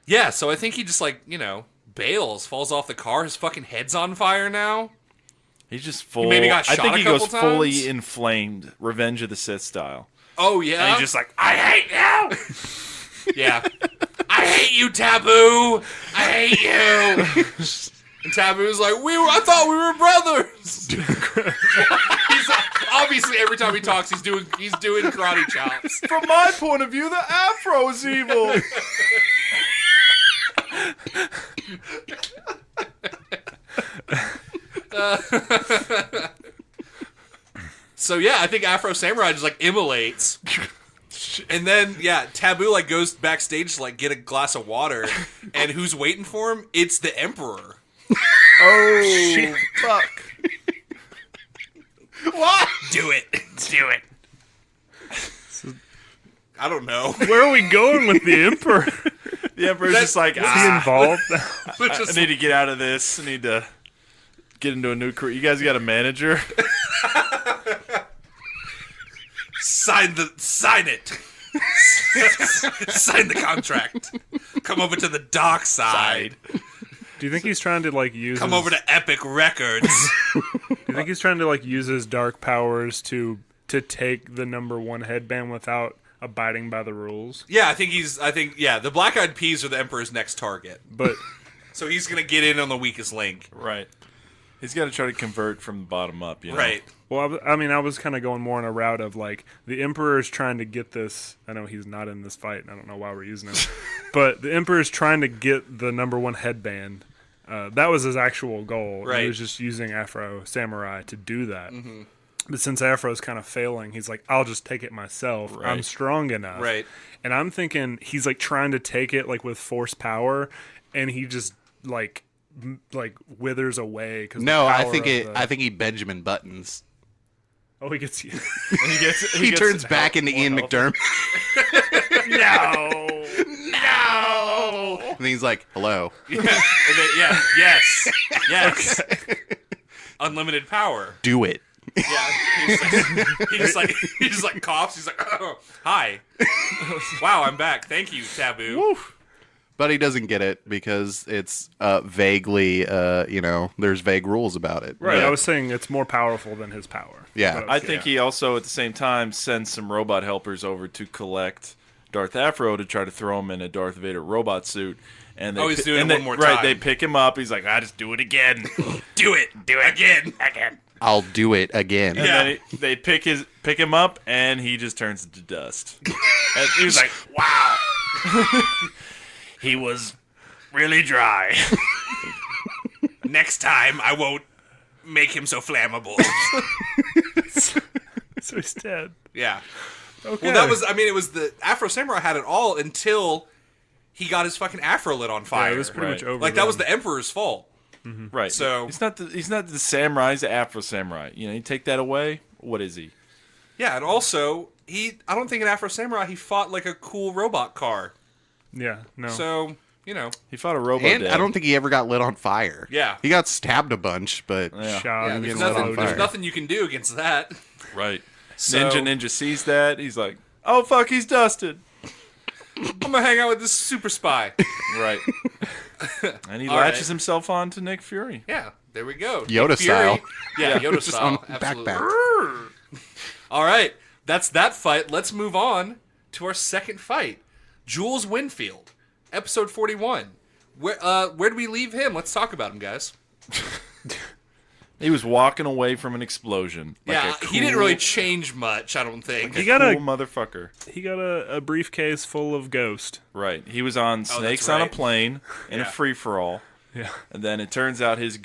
Yeah, so I think he just like bails, falls off the car. His fucking head's on fire now. He's just full. maybe got I shot think a he goes couple fully times? inflamed, Revenge of the Sith style. Oh yeah, And he's just like, I hate you. Yeah, I hate you, Taboo. I hate you. And Taboo's like, I thought we were brothers. He's obviously every time he talks, he's doing karate chops. from my point of view, the afro is evil. So yeah, I think Afro Samurai just like immolates. And then Taboo like goes backstage to like get a glass of water, and who's waiting for him? It's the Emperor. Oh, fuck. What? Do it. Do it. I don't know. Where are we going with the Emperor? The Emperor's just like, Is he involved? But just I need to get out of this. I need to get into a new career. You guys got a manager? sign it. Sign the contract. Come over to the dark side. Do you think he's trying to like use? Come over to Epic Records. Do you think he's trying to like use his dark powers to take the #1 headband without abiding by the rules? Yeah, I think the Black Eyed Peas are the Emperor's next target. But So he's gonna get in on the weakest link. Right. He's got to try to convert from the bottom up, you know? Right. well, I mean, I was kind of going more in a route of like the Emperor's trying to get this. I know he's not in this fight. And I don't know why we're using him, but the Emperor's trying to get the #1 headband. That was his actual goal. Right. He was just using Afro Samurai to do that. Mm-hmm. But since Afro's kind of failing, he's like, I'll just take it myself. Right. I'm strong enough. Right. And I'm thinking he's like trying to take it like with force power, and he just like withers away. Because No, I think he Benjamin Buttons. Oh, he gets you. He turns back into Ian McDermott. No. And he's like, hello. Yes. Unlimited power. Do it. Yeah. He just like coughs. He's like, oh, hi. Wow, I'm back. Thank you, Taboo. But he doesn't get it because it's vaguely, there's vague rules about it. Right. Yeah. I was saying it's more powerful than his power. Yeah. But, I think he also, at the same time, sends some robot helpers over to collect Darth Afro to try to throw him in a Darth Vader robot suit. And he's doing it one more Right, time. they pick him up. He's like, just do it again. Do it again. I'll do it again. And Yeah. then they pick him up, and he just turns into dust. And he was like, "Wow, he was really dry." Next time, I won't make him so flammable. So he's dead. Yeah. Okay. Well, that was, I mean, it was the Afro Samurai had it all until he got his fucking afro lit on fire. Yeah, it was pretty much over. like, that was then. the Emperor's fault. Right. So- he's not the samurai. He's the Afro samurai. You know, you take that away. What is he? Yeah, and also, I don't think an Afro Samurai, he fought like a cool robot car. Yeah. No. So, you know. He fought a robot. And I don't think he ever got lit on fire. Yeah. He got stabbed a bunch, but Yeah. Shot Yeah, and there's, get lit on nothing, there's fire. nothing you can do against that. right. So- Ninja sees that. He's like, "Oh fuck, he's dusted." I'm gonna hang out with this super spy. Right. And he All latches right. himself on to Nick Fury. Yeah, there we go. Yoda Nick Fury- style. Yeah, Yoda Just on style. backpack. Absolutely. All right, that's that fight. Let's move on to our second fight. Jules Winfield, episode 41. Where do we leave him? Let's talk about him, guys. He was walking away from an explosion. Like Yeah, a he didn't cool- really change much, I don't think. He got got a- cool motherfucker. he got a briefcase full of Ghost. Right. He was on Snakes right. on a Plane in a Yeah. free for all. Yeah. And then it turns out his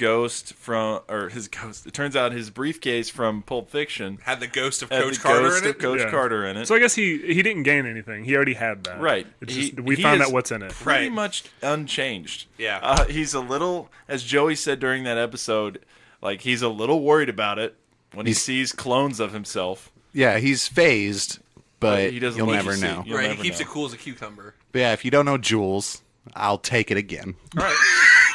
briefcase from Pulp Fiction Had the ghost of had Coach the Carter ghost in of it. Coach Yeah. Carter in it. So I guess he didn't gain anything. He already had that. Right. It's He- just, we he found is out what's in it. pretty Right. much unchanged. Yeah. He's a little, as Joey said during that episode, like he's a little worried about it when he sees clones of himself. yeah, he's phased, but He doesn't you'll look never to see. know. You'll Right, he never keeps know. it cool as a cucumber. But yeah, if you don't know Jules, I'll take it again. Right.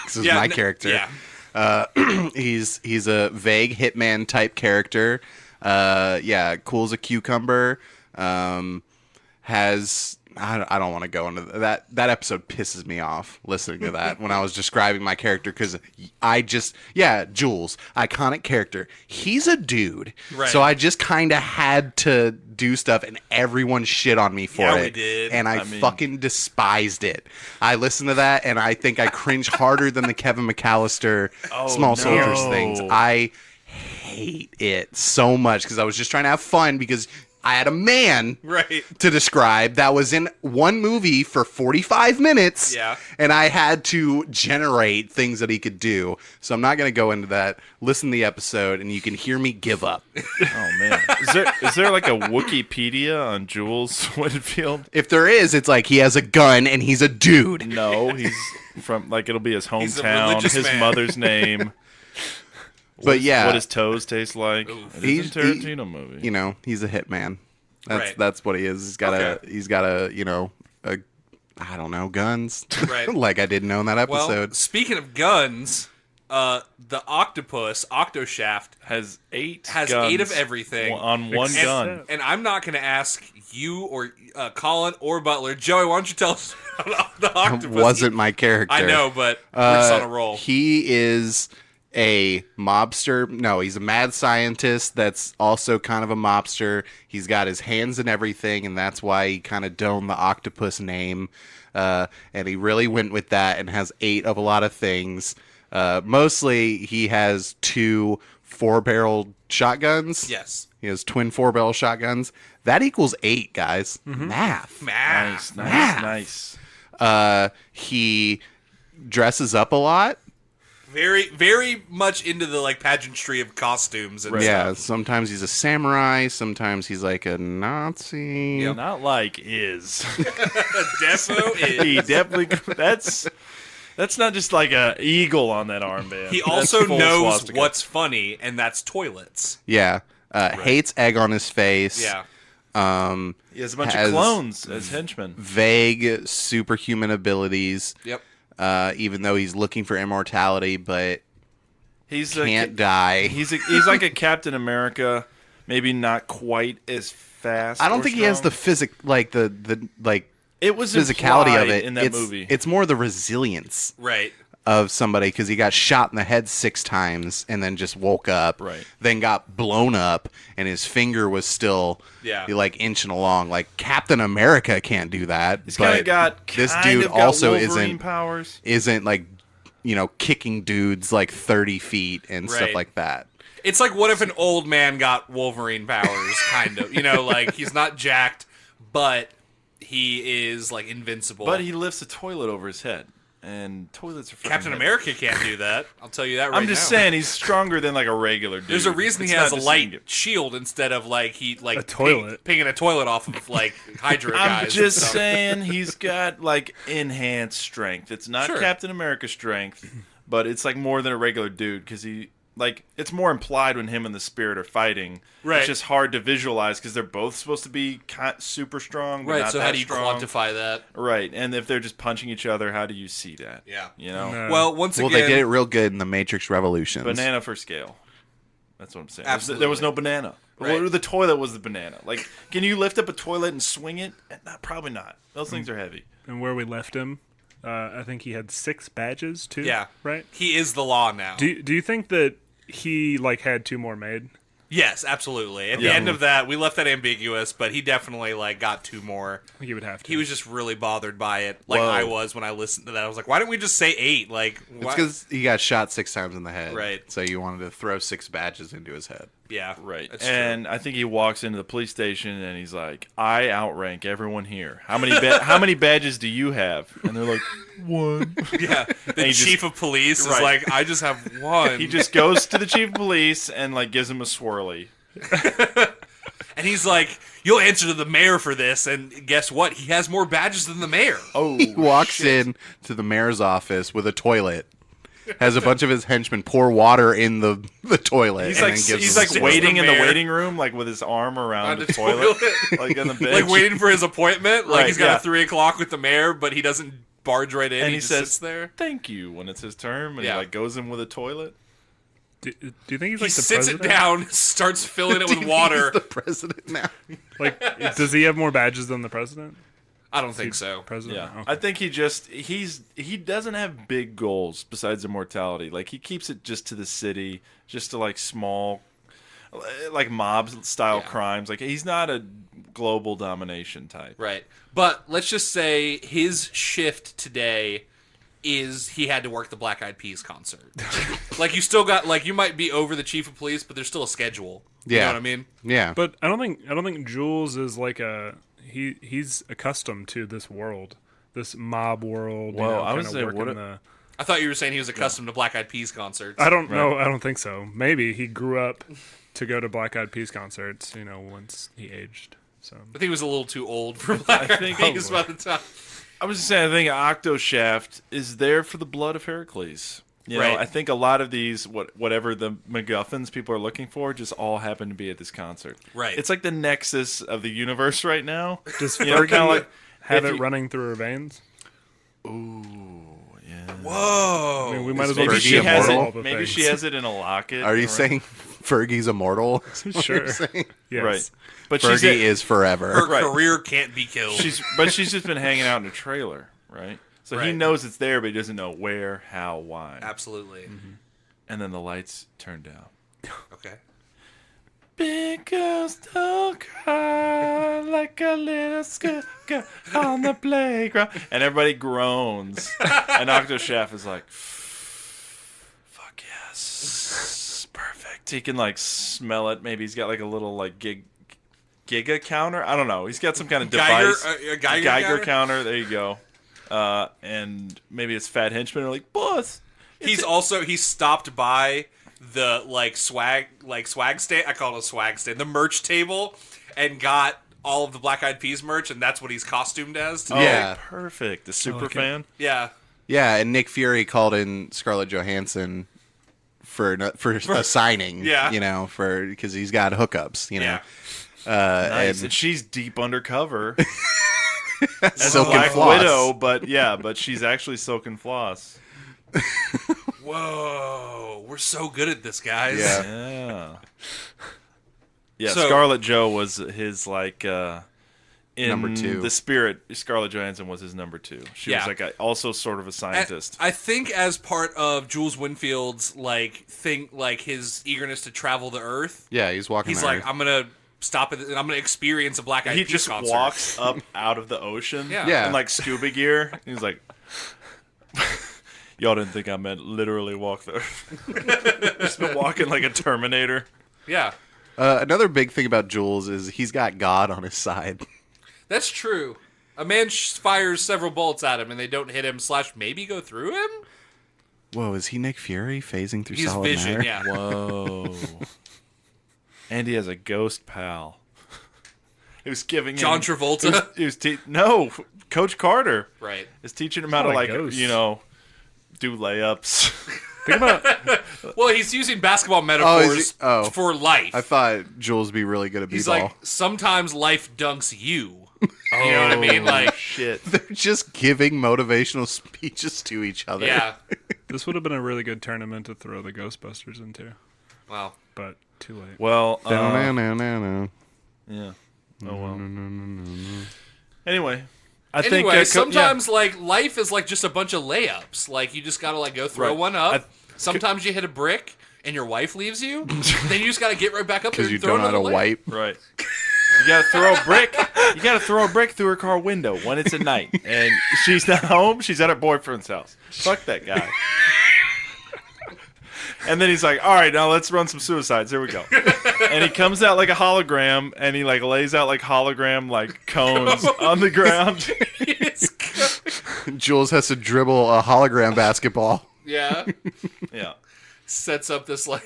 This is Yeah, my n- character. Yeah. He's a vague hitman type character. Yeah, cool as a cucumber. Has I don't want to go into that. That episode pisses me off listening to that when I was describing my character because Jules, iconic character. He's a dude, Right. so I just kind of had to do stuff, and everyone shit on me for Yeah, it. we did. And I mean- fucking despised it. I listened to that, and I think I cringe harder than the Kevin McAllister Small no. Soldiers things. I hate it so much because I was just trying to have fun because I had a man Right. to describe that was in one movie for 45 minutes. Yeah. And I had to generate things that he could do. So I'm not going to go into that. Listen to the episode and you can hear me give up. Oh man, is there like a Wikipedia on Jules Winfield? If there is, it's like he has a gun and he's a dude. No, he's from like it'll be his He's a hometown, religious his man. mother's name. But yeah, What his toes taste like. It is a Tarantino movie. you know, he's a hitman. Right. That's what he is. He's got Okay. I don't know, guns. Right. Like I didn't know in that Well, episode. speaking of guns, the octopus, Octoshaft, has eight has guns 8 of everything. on one Except- gun. And I'm not going to ask you or Colin or Butler. Joey, why don't you tell us about the octopus? Wasn't my character. I know, but we're just on a roll. He is a mobster. No, he's a mad scientist that's also kind of a mobster. He's got his hands in everything, and that's why he kind of donned the octopus name. And he really went with that and has 8 of a lot of things. Mostly, he has 2 4-barrel shotguns. Yes. He has twin 4-barrel shotguns. That equals 8, guys. Math. Math. Nice, nice. He dresses up a lot. Very, very much into the like pageantry of costumes and Yeah, stuff. sometimes he's a samurai, sometimes he's like a Nazi. Yep. Not like is. Defo is. He definitely. That's not just like a eagle on that armband. He That's also full knows swastika. what's funny, and that's toilets. Yeah. Hates egg on his face. Yeah. He has a bunch has of clones as henchmen. Vague superhuman abilities. Yep. Even though he's looking for immortality, but He's can't die. He's like a Captain America, maybe not quite as fast. I don't or think he has the strong. It was physicality of implied it in that it's, movie. It's more the resilience Right. of somebody because he got shot in the head 6 times and then just woke up. Right. Then got blown up and his finger was still like inching along. Like Captain America can't do that. He's kind of got this kind dude of got also Wolverine powers. isn't like kicking dudes like 30 feet and stuff Right. like that. It's like, what if an old man got Wolverine powers, kind of? You know, like, he's not jacked, but he is, like, invincible. But he lifts a toilet over his head. And toilets are Captain heavy. America can't do that. I'll tell you that right now. I'm just saying he's stronger than like a regular dude. There's a reason It's he has not a just light him. shield instead of like A toilet. pinging a toilet off of like Hydra guys. I'm and just stuff. saying he's got like enhanced strength. It's not Sure. Captain America strength, but it's like more than a regular dude because he like it's more implied when him and the Spirit are fighting. Right. It's just hard to visualize because they're both supposed to be super strong. But Right. Not So that how do you strong. quantify that? Right, and if they're just punching each other, how do you see that? Yeah. You know, No. Well, once Well, again, they did it real good in the Matrix Revolutions. banana for scale. That's what I'm saying. Absolutely. There was no banana. Right. Well, the toilet was the banana. Like, can you lift up a toilet and swing it? Probably not. Those things are heavy. And where we left him, I think he had 6 badges too. Yeah. Right. he is the law now. Do you think that he like had 2 more made? Yes, absolutely. At the Yeah. end of that, we left that ambiguous, but he definitely like got 2 more. I think he would have to. He was just really bothered by it, like Whoa. I was when I listened to that. I was like, why didn't we just say 8? Like, It's why? because he got shot 6 times in the head. Right. So you wanted to throw 6 badges into his head. Yeah, Right. that's And I think he walks into the police station and he's like, I outrank everyone here. How many badges do you have? And they're like, 1. true. Yeah, the he chief of police is Right. like, I just have 1. He just goes to the chief of police and like gives him a swirly. And he's like, you'll answer to the mayor for this. And guess what? He has more badges than the mayor. Oh, He walks in to the mayor's office with a toilet, has a bunch of his henchmen pour water in the toilet. He's and like then gives he's them like Sits waiting the in the mayor waiting room, like with his arm around on the the toilet, toilet. like on the bench, Like waiting for his appointment. Like Right, he's got yeah. a 3 o'clock with the mayor, but he doesn't barge right in. and he he just says, sits there. "Thank you" when it's his term, and Yeah. he like goes in with a toilet. Do you think he's He like the sits president? it down, starts filling it Do you with think water. He's the president now. Like, does he have more badges than the president? I don't think so. President? Yeah, Okay. I think he doesn't have big goals besides immortality. Like he keeps it just to the city, just to like small, like mob style Yeah. crimes. Like he's not a global domination type. Right. But let's just say his shift today is he had to work the Black Eyed Peas concert. Like you still got like you might be over the chief of police, but there's still a schedule. You know Yeah. what I mean? Yeah. But I don't think Jules is like he's accustomed to this world, this mob world. Well, you know, I would kinda say working what the. I thought you were saying he was accustomed to Black Eyed Peas concerts. I don't know. I don't think so. Maybe he grew up to go to Black Eyed Peas concerts. You know, once he aged. So I think he was a little too old for Black Eyed think Peas by the time. I was just saying, I think Octoshaft is there for the blood of Heracles. You know, Right. I think a lot of these, whatever the MacGuffins people are looking for, just all happen to be at this concert. Right. It's like the nexus of the universe right now. does You know, Fergie kinda like have if it you- running through her veins? Yeah. Whoa. I mean, we might as well Fergie just She has immortal? it. Maybe she has it in a locket. Are you around- saying Fergie's immortal? Is what Sure. you're saying? Yes. right? But Fergie is Her forever. Right. career can't be killed. she's just been hanging out in a trailer, right? So he Right. knows it's there, but he doesn't know where, how, why. Absolutely. And then the lights turn down. Okay. Big girls don't cry like a little school girl on the playground. And everybody groans. And Octoshaft is like, fuck yes. Perfect. He can like smell it. Maybe he's got like a little like giga counter. I don't know. He's got some kind of device. A Geiger counter. There you go. And maybe his fat henchmen are like, boss. He's stopped by the swag stand. I call it a swag stand. The merch table, and got all of the Black Eyed Peas merch, and that's what he's costumed as. Today. Yeah. Oh, perfect. The super like it. fan. Yeah. Yeah, and Nick Fury called in Scarlett Johansson for a signing. Yeah. You know, because he's got hookups. You know. Yeah. Nice. And And she's deep undercover. Silk and Black Floss. Widow, but she's actually Silk and Floss. Whoa, we're so good at this, guys. Yeah. Yeah. Yeah, So- Scarlett Jo was his in Number 2. the spirit. Scarlett Johansson was his number 2. She Yeah. was also sort of a scientist. I think as part of Jules Winfield's his eagerness to travel the Earth, Yeah, he's walking. he's the like, earth. I'm gonna stop it and I'm gonna experience a Black Eyed He Peas just concert. walks up out of the ocean Yeah. Yeah. in like scuba gear. He's like, Y'all didn't think I meant literally walk the earth. Just been walking like a Terminator. Yeah, Another big thing about Jules is he's got God on his side. that's true. A man fires several bullets at him, and they don't hit him / maybe go through him. Whoa, is he Nick Fury phasing through He's solid Vision, matter? yeah. Whoa. And he has a ghost pal. He was giving John him, Travolta? He was no, Coach Carter. Right. Is teaching him how to, Not a like, ghost. do layups. Think about Well, he's using basketball metaphors is he? Oh. for life. I thought Jules would be really good at He's b-ball. like, sometimes life dunks you. You know what I mean? Like, Shit. They're just giving motivational speeches to each other. yeah. this would have been a really good tournament to throw the Ghostbusters into, Wow. but too late. Well, No. yeah. Oh, well. Anyway. I think Anyway, yeah. sometimes like life is like just a bunch of layups. Like you just gotta like go throw Right. one up. Sometimes you hit a brick and your wife leaves you. Then you just gotta get right back up there Because and you throw don't know how to another layup. wipe. Right. You gotta throw a brick. You gotta throw a brick through her car window when it's at night and she's not home. She's at her boyfriend's house. Fuck that guy. And then he's like, "All right, now let's run some suicides. Here we go." And he comes out like a hologram, and he like lays out like hologram like cones on the ground. Jules has to dribble a hologram basketball. Yeah. Yeah. Sets up this like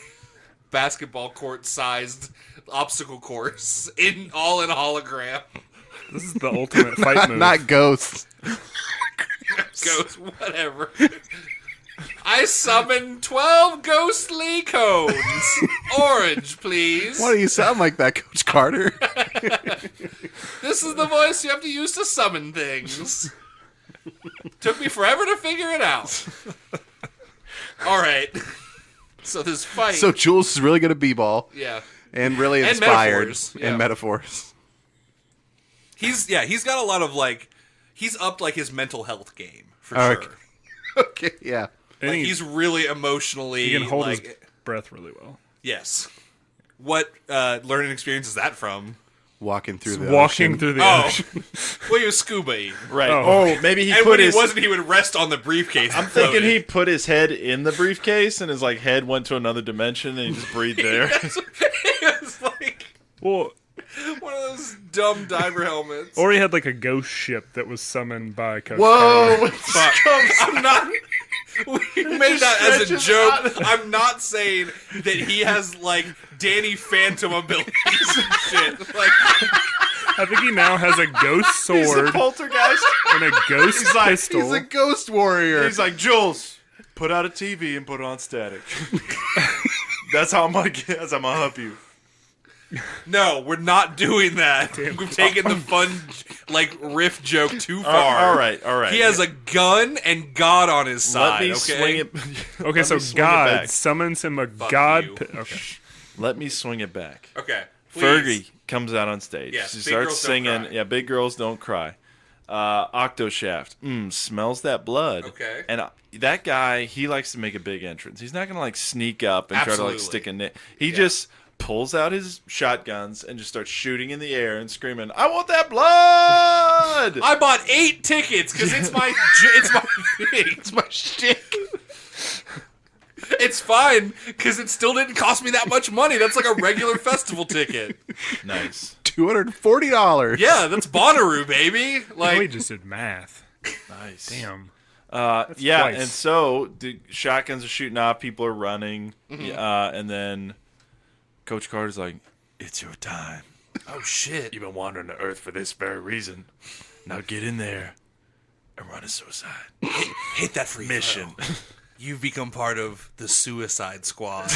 basketball court sized obstacle course in hologram. This is the ultimate fight move. Not ghosts. Goes whatever. I summon 12 ghostly cones. Orange, please. Why do you sound like that, Coach Carter? This is the voice you have to use to summon things. Took me forever to figure it out. All right. So this fight. So Jules is really good at b-ball yeah. and really And inspired metaphors, yeah. and metaphors. He's got a lot of like he's upped like his mental health game for Okay. sure. Okay, yeah. I Like think he's really emotionally he can hold like his breath really well. yes. What learning experience is that from? Walking through the Walking ocean. through the Oh, ocean. well, he was scuba. Right. Oh. Oh, maybe he And put when his. he wasn't, he would rest on the briefcase. I'm thinking he put his head in the briefcase, and his like head went to another dimension, and he just breathed there. It was like Well, one of those dumb diver helmets. or he had like a ghost ship that was summoned by Coach Whoa! Carter. I'm not. We made that as a joke. I'm not saying that he has like Danny Phantom abilities and shit. Like, I think he now has a ghost He's a sword poltergeist. and a ghost pistol. He's a ghost warrior. He's like, Jules, put out a TV and put on static. That's how I'm gonna help you. no, we're not doing that. We've taken the fun like riff joke too far. All right. He has a gun and God on his side. Let me okay. swing it. Okay, Let so me swing it God back. summons him a Fuck god. you. Okay. Let me swing it back. Okay. Please. Fergie comes out on stage. Yes, She big starts girls don't singing. cry. Yeah, big girls don't cry. Octoshaft. Smells that blood. Okay. And that guy, he likes to make a big entrance. He's not gonna like sneak up and try to Absolutely. like stick a nit. He just pulls out his shotguns and just starts shooting in the air and screaming, "I want that blood!" I bought 8 tickets because it's my it's my thing. It's my shtick. It's fine because it still didn't cost me that much money. That's like a regular festival ticket. Nice. $240. Yeah, that's Bonnaroo, baby. We Like, just did math. Nice. Damn. Yeah, twice. and so the shotguns are shooting off, people are running, Mm-hmm. and then Coach Carter's like, "It's your time. oh shit. You've been wandering the earth for this very reason. Now get in there and run a suicide Hit that free mission." throw. You've become part of the Suicide Squad.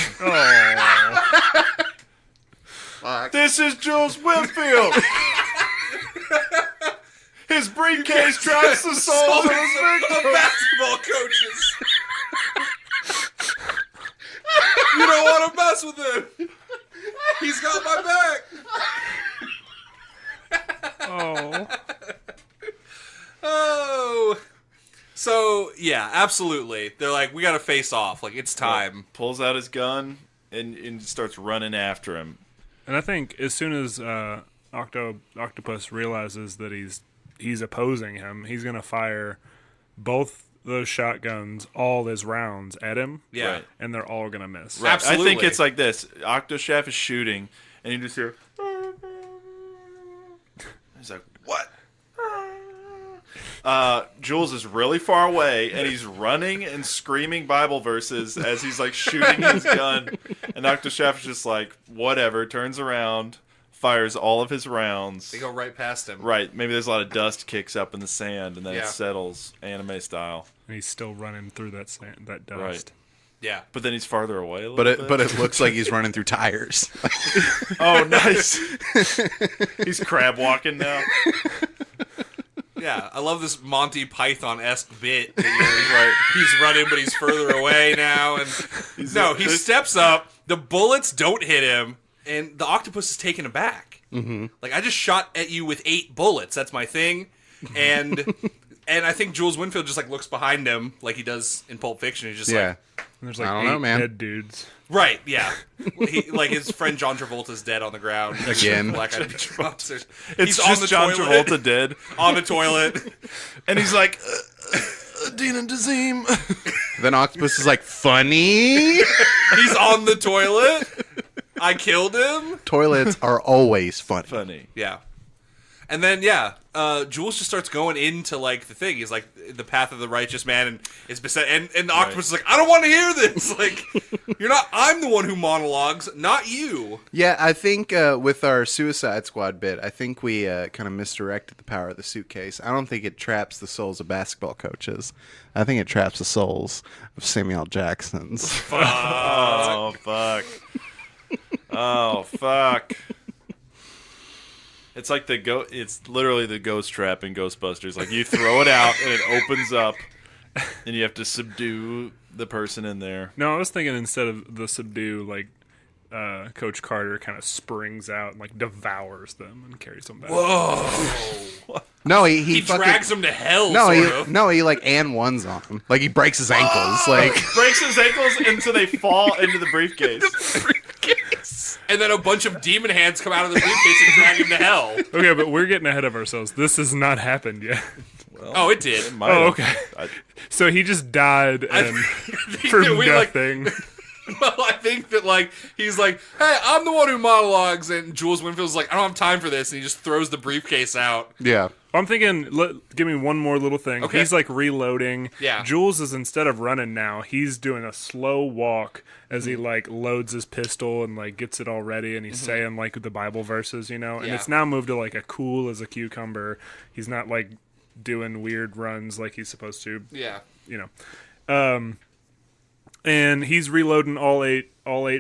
This is Jules Whitfield. His briefcase traps the souls of his victims. Basketball coaches. You don't want to mess with him. He's got my back. Oh. Oh. So, yeah, absolutely. They're like, we got to face off. Like, it's time. Pulls out his gun and starts running after him. And I think as soon as Octopus realizes that he's opposing him, he's gonna fire both those shotguns all his rounds at him. Yeah. Right. And they're all gonna miss. Right. Absolutely. I think it's like this. Octo-Chef is shooting, and you just hear... He's like, what? Jules is really far away, and he's running and screaming Bible verses as he's like shooting his gun. And Octo-Chef is just like, whatever, turns around, fires all of his rounds. They go right past him. Right, maybe there's a lot of dust kicks up in the sand, and then Yeah. it settles anime style. And he's still running through that sand, that dust. Right. Yeah. But then he's farther away a little bit. But it looks like he's running through tires. Oh, nice. He's crab walking now. Yeah, I love this Monty Python-esque bit. That he's running, but he's further away now. And he steps up. The bullets don't hit him, and the octopus is taken aback. Mm-hmm. Like, I just shot at you with 8 bullets. That's my thing. And I think Jules Winfield just like looks behind him, like he does in Pulp Fiction. He's just Yeah. And there's like I don't 8 know, man. dead dudes. right, yeah. Like his friend John Travolta's dead on the ground Again. Black-eyed Peas boxers. It's He's on just the John toilet, Travolta dead. on the toilet. And he's like, Dean and Dazim. Then Octopus is like, funny? He's on the toilet. I killed him. Toilets are always funny. Funny. Yeah. And then, Jules just starts going into, like, the thing. He's, like, the path of the righteous man, and is beset. And the octopus is like, I don't want to hear this. Like, I'm the one who monologues, not you. Yeah, I think with our Suicide Squad bit, I think we kind of misdirected the power of the suitcase. I don't think it traps the souls of basketball coaches. I think it traps the souls of Samuel L. Jackson's. Oh, fuck. Oh, fuck. It's like it's literally the ghost trap in Ghostbusters. Like, you throw it out, and it opens up, and you have to subdue the person in there. No, I was thinking instead of the subdue, like Coach Carter kind of springs out and like devours them and carries them back. Whoa. No, He fucking, drags him to hell, No, sort he of. no, he like and ones on him. Like he breaks his ankles. Like Breaks his ankles until they fall into the briefcase. And then a bunch of demon hands come out of the briefcase and drag him to hell. Okay, but we're getting ahead of ourselves. This has not happened yet. Oh, it did. Oh, okay. So he just died and think for that we, like- nothing. Well, I think that, like, he's like, hey, I'm the one who monologues, and Jules Winfield's like, I don't have time for this, and he just throws the briefcase out. yeah. I'm thinking, give me one more little thing. Okay. He's like reloading. Yeah. Jules is, instead of running now, he's doing a slow walk as he like loads his pistol and like gets it all ready, and he's saying like the Bible verses, and Yeah. it's now moved to like a cool as a cucumber. He's not like doing weird runs like he's supposed to, Yeah. and he's reloading all eight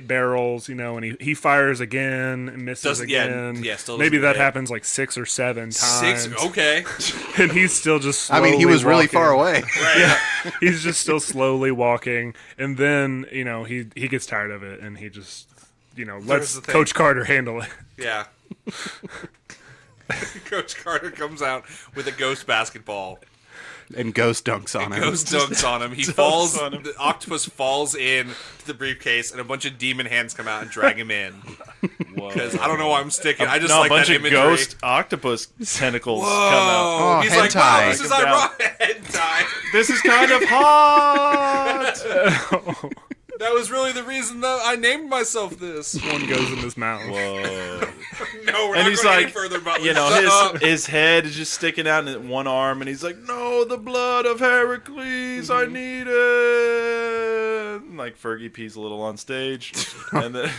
barrels, and he fires again and misses Doesn't- yeah, again. yeah, still maybe doesn't that hit. happens like 6 or 7 times. 6, okay. And he's still just I mean, he slowly was really walking. far away. Right. He's just still slowly walking, and then he gets tired of it, and he just lets the thing. Coach Carter handle it. Yeah. Coach Carter comes out with a ghost basketball. And Ghost dunks on him. Ghost dunks on him. He falls. on him. The octopus falls in to the briefcase, and a bunch of demon hands come out and drag him in. Because I don't know why I'm sticking. I just No, like a bunch that of imagery. ghost octopus tentacles come out. Oh, Oh, he's like, hentai. wow, this is Come down. ironic. Hentai. This is kind of hot. That was really the reason that I named myself this. One goes in his mouth. Whoa. No, we're And not he's going any like, further about this. you know, Shut up. his head is just sticking out in one arm, and he's like, "No, the blood of Heracles, I need it." And like Fergie pees a little on stage, and then,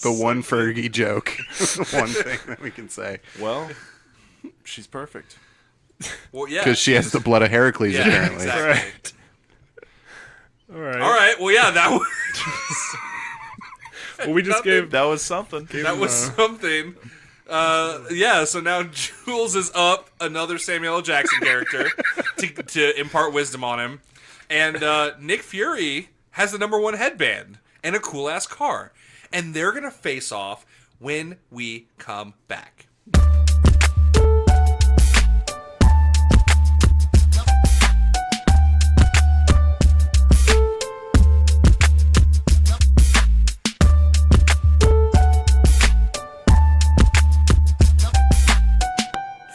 The one Fergie joke. One thing that we can say. well, she's perfect. Well, yeah. Because she has the blood of Heracles, Yeah, apparently. exactly. Right. All right. All right. Well, yeah, that was, Well, we just gave That was something. that was something. Yeah, so now Jules is up, another Samuel L. Jackson character, to impart wisdom on him. And Nick Fury has the #1 headband and a cool-ass car. And they're going to face off when we come back.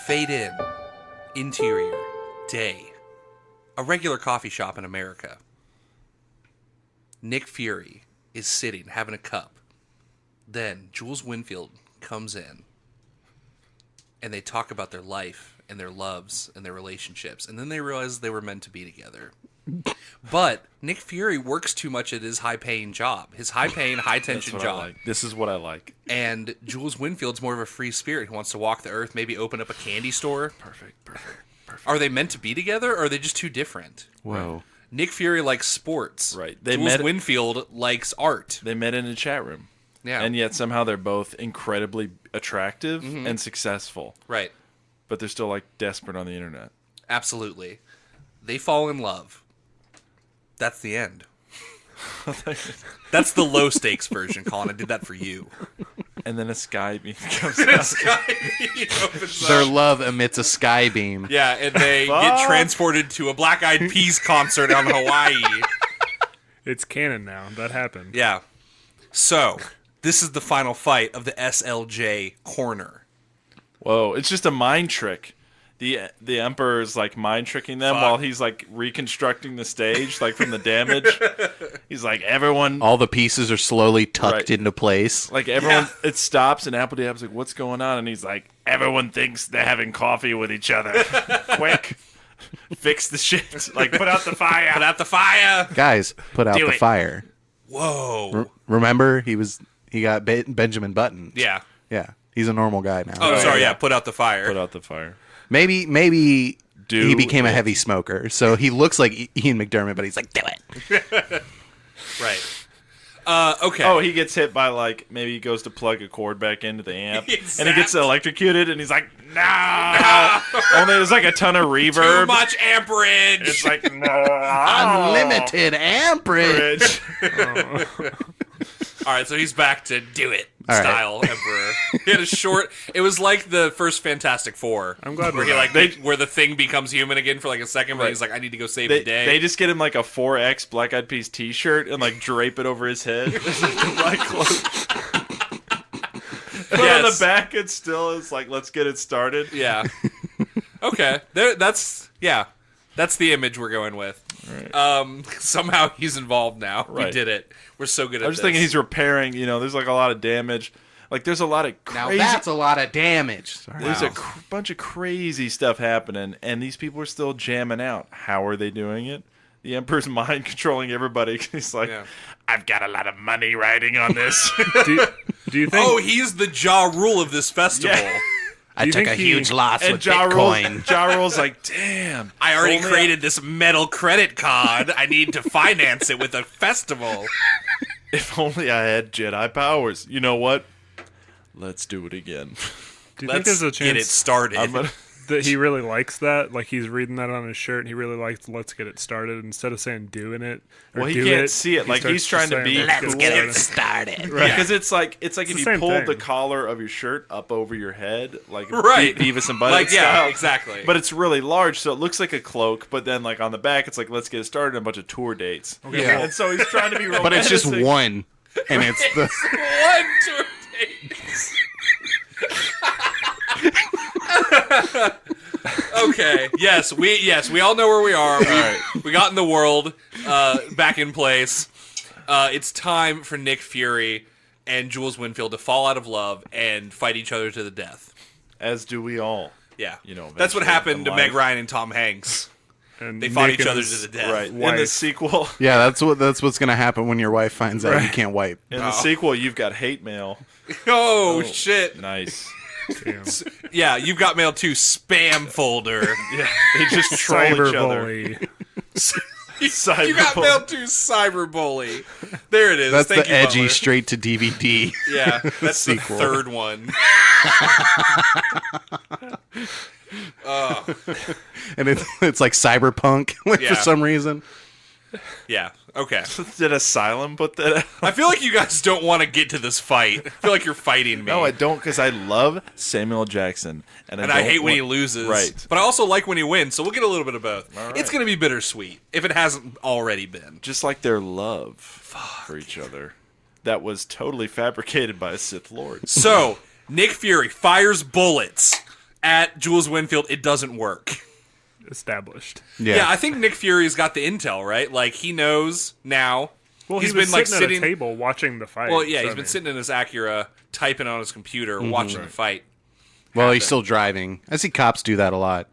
Fade in. Interior. Day. a regular coffee shop in America. Nick Fury is sitting, having a cup. Then Jules Winfield comes in, and they talk about their life and their loves and their relationships, and then they realize they were meant to be together. But Nick Fury works too much at his high-paying job, his high-paying, high-tension That's what I job. like. This is what I like. And Jules Winfield's more of a free spirit who wants to walk the earth, maybe open up a candy store. Perfect. Are they meant to be together, or are they just too different? Whoa. Nick Fury likes sports. Right. Jules Winfield likes art. They met in a chat room. Yeah. And yet somehow they're both incredibly attractive and successful. Right. But they're still like desperate on the internet. Absolutely. They fall in love. That's the end. That's the low stakes version, Colin. I did that for you. And then a sky beam comes out. Their love emits a sky beam. Yeah, and they get transported to a Black Eyed Peas concert on Hawaii. It's canon now. That happened. Yeah. So, this is the final fight of the SLJ Corner. Whoa, it's just a mind trick. The Emperor is like mind tricking them while he's like reconstructing the stage, like from the damage. He's like, everyone, All the pieces are slowly tucked into place. like everyone, it stops, and Appledab's like, what's going on? And he's like, everyone thinks they're having coffee with each other. Quick, fix the shit. Like, put out the fire. Put out the fire! Guys, put out Do the it. fire. Whoa. Remember, he got Benjamin Button. Yeah. Yeah. He's a normal guy now. Oh, sorry, yeah. yeah, put out the fire. Put out the fire. Maybe Do he became a it. heavy smoker, so he looks like Ian McDermott, but he's like, do it. Right. Okay. Oh, he gets hit by like, maybe he goes to plug a cord back into the amp, He gets and he gets zapped. electrocuted, and he's like, no! Only there's like a ton of reverb. Too much amperage! It's like, no. Unlimited amperage. All right, so he's back to do it All right. style Emperor. He had a short. It was like the first Fantastic Four. I'm glad where we're he not. like where the Thing becomes human again for like a second, but Right. he's like, I need to go save the day. They just get him like a 4X Black Eyed Peas t-shirt and like drape it over his head. Like, but on the back, it still is like, let's get it started. Yeah. Okay. That's the image we're going with. Right. Somehow he's involved now. We Right. did it. We're so good at I'm just thinking he's repairing, there's like a lot of damage. Like there's a lot of Now crazy... that's a lot of damage. Sorry. There's a bunch of crazy stuff happening, and these people are still jamming out. How are they doing it? The Emperor's mind controlling everybody. He's like, Yeah. I've got a lot of money riding on this. Do you think? Oh, he's the Ja Rule of this festival. Yeah. I you took think a he- huge loss And with Ja Bitcoin. Rule's like, damn. I already only created this metal credit card. I need to finance it with a festival. If only I had Jedi powers. You know what? Let's do it again. Do you think Let's there's a get it chance started. I'm gonna... that he really likes that? Like he's reading that on his shirt, and he really likes "Let's get it started" instead of saying "doing it." Or Well, he "Do can't it," see it. he Like, he's starts trying to saying, be Let's cool. get it started. Right, because it's like if the you same pulled the thing. collar of your shirt up over your head, like Right. Beavis and Butthead Like, yeah, style. exactly. But it's really large, so it looks like a cloak. But then, like on the back, it's like "Let's get it started" and a bunch of tour dates. Yeah. And so he's trying to be romantic. But it's just one, and it's the... One, two, days. Okay. Yes, we all know where we are. We got in the world, back in place. It's time for Nick Fury and Jules Winfield to fall out of love and fight each other to the death. As do we all. Yeah, eventually that's what happened to in Meg life. Ryan and Tom Hanks. And They fought Nick each and other his- to the death. Right. In the Wife. sequel, Yeah, that's what's gonna happen when your wife finds out you can't wipe. you've got hate mail. Oh shit! Nice. Damn. Yeah, you've got mail too. Spam folder. Yeah, they just troll each other. Cyberbully. You got Cyberbully. mail to cyberbully. There it is. That's Thank the you, edgy Butler. straight to DVD. Yeah, that's sequel. the third one. And it's like cyberpunk like, Yeah. for some reason. Yeah. Okay. Did Asylum put that out? I feel like you guys don't want to get to this fight. I feel like you're fighting me. No, I don't, because I love Samuel Jackson. And And I don't hate when he want- loses. Right. But I also like when he wins, so we'll get a little bit of both. All right. It's going to be bittersweet, if it hasn't already been. Just like their love for each other. That was totally fabricated by a Sith Lord. So, Nick Fury fires bullets at Jules Winfield. It doesn't work. established. Yeah, I think Nick Fury's got the intel, right? Like, he knows now. Well, he's he was been like sitting at a table watching the fight. Well, yeah, so, he's been sitting in his Acura, typing on his computer, watching the fight. Well, he's still driving. I see cops do that a lot.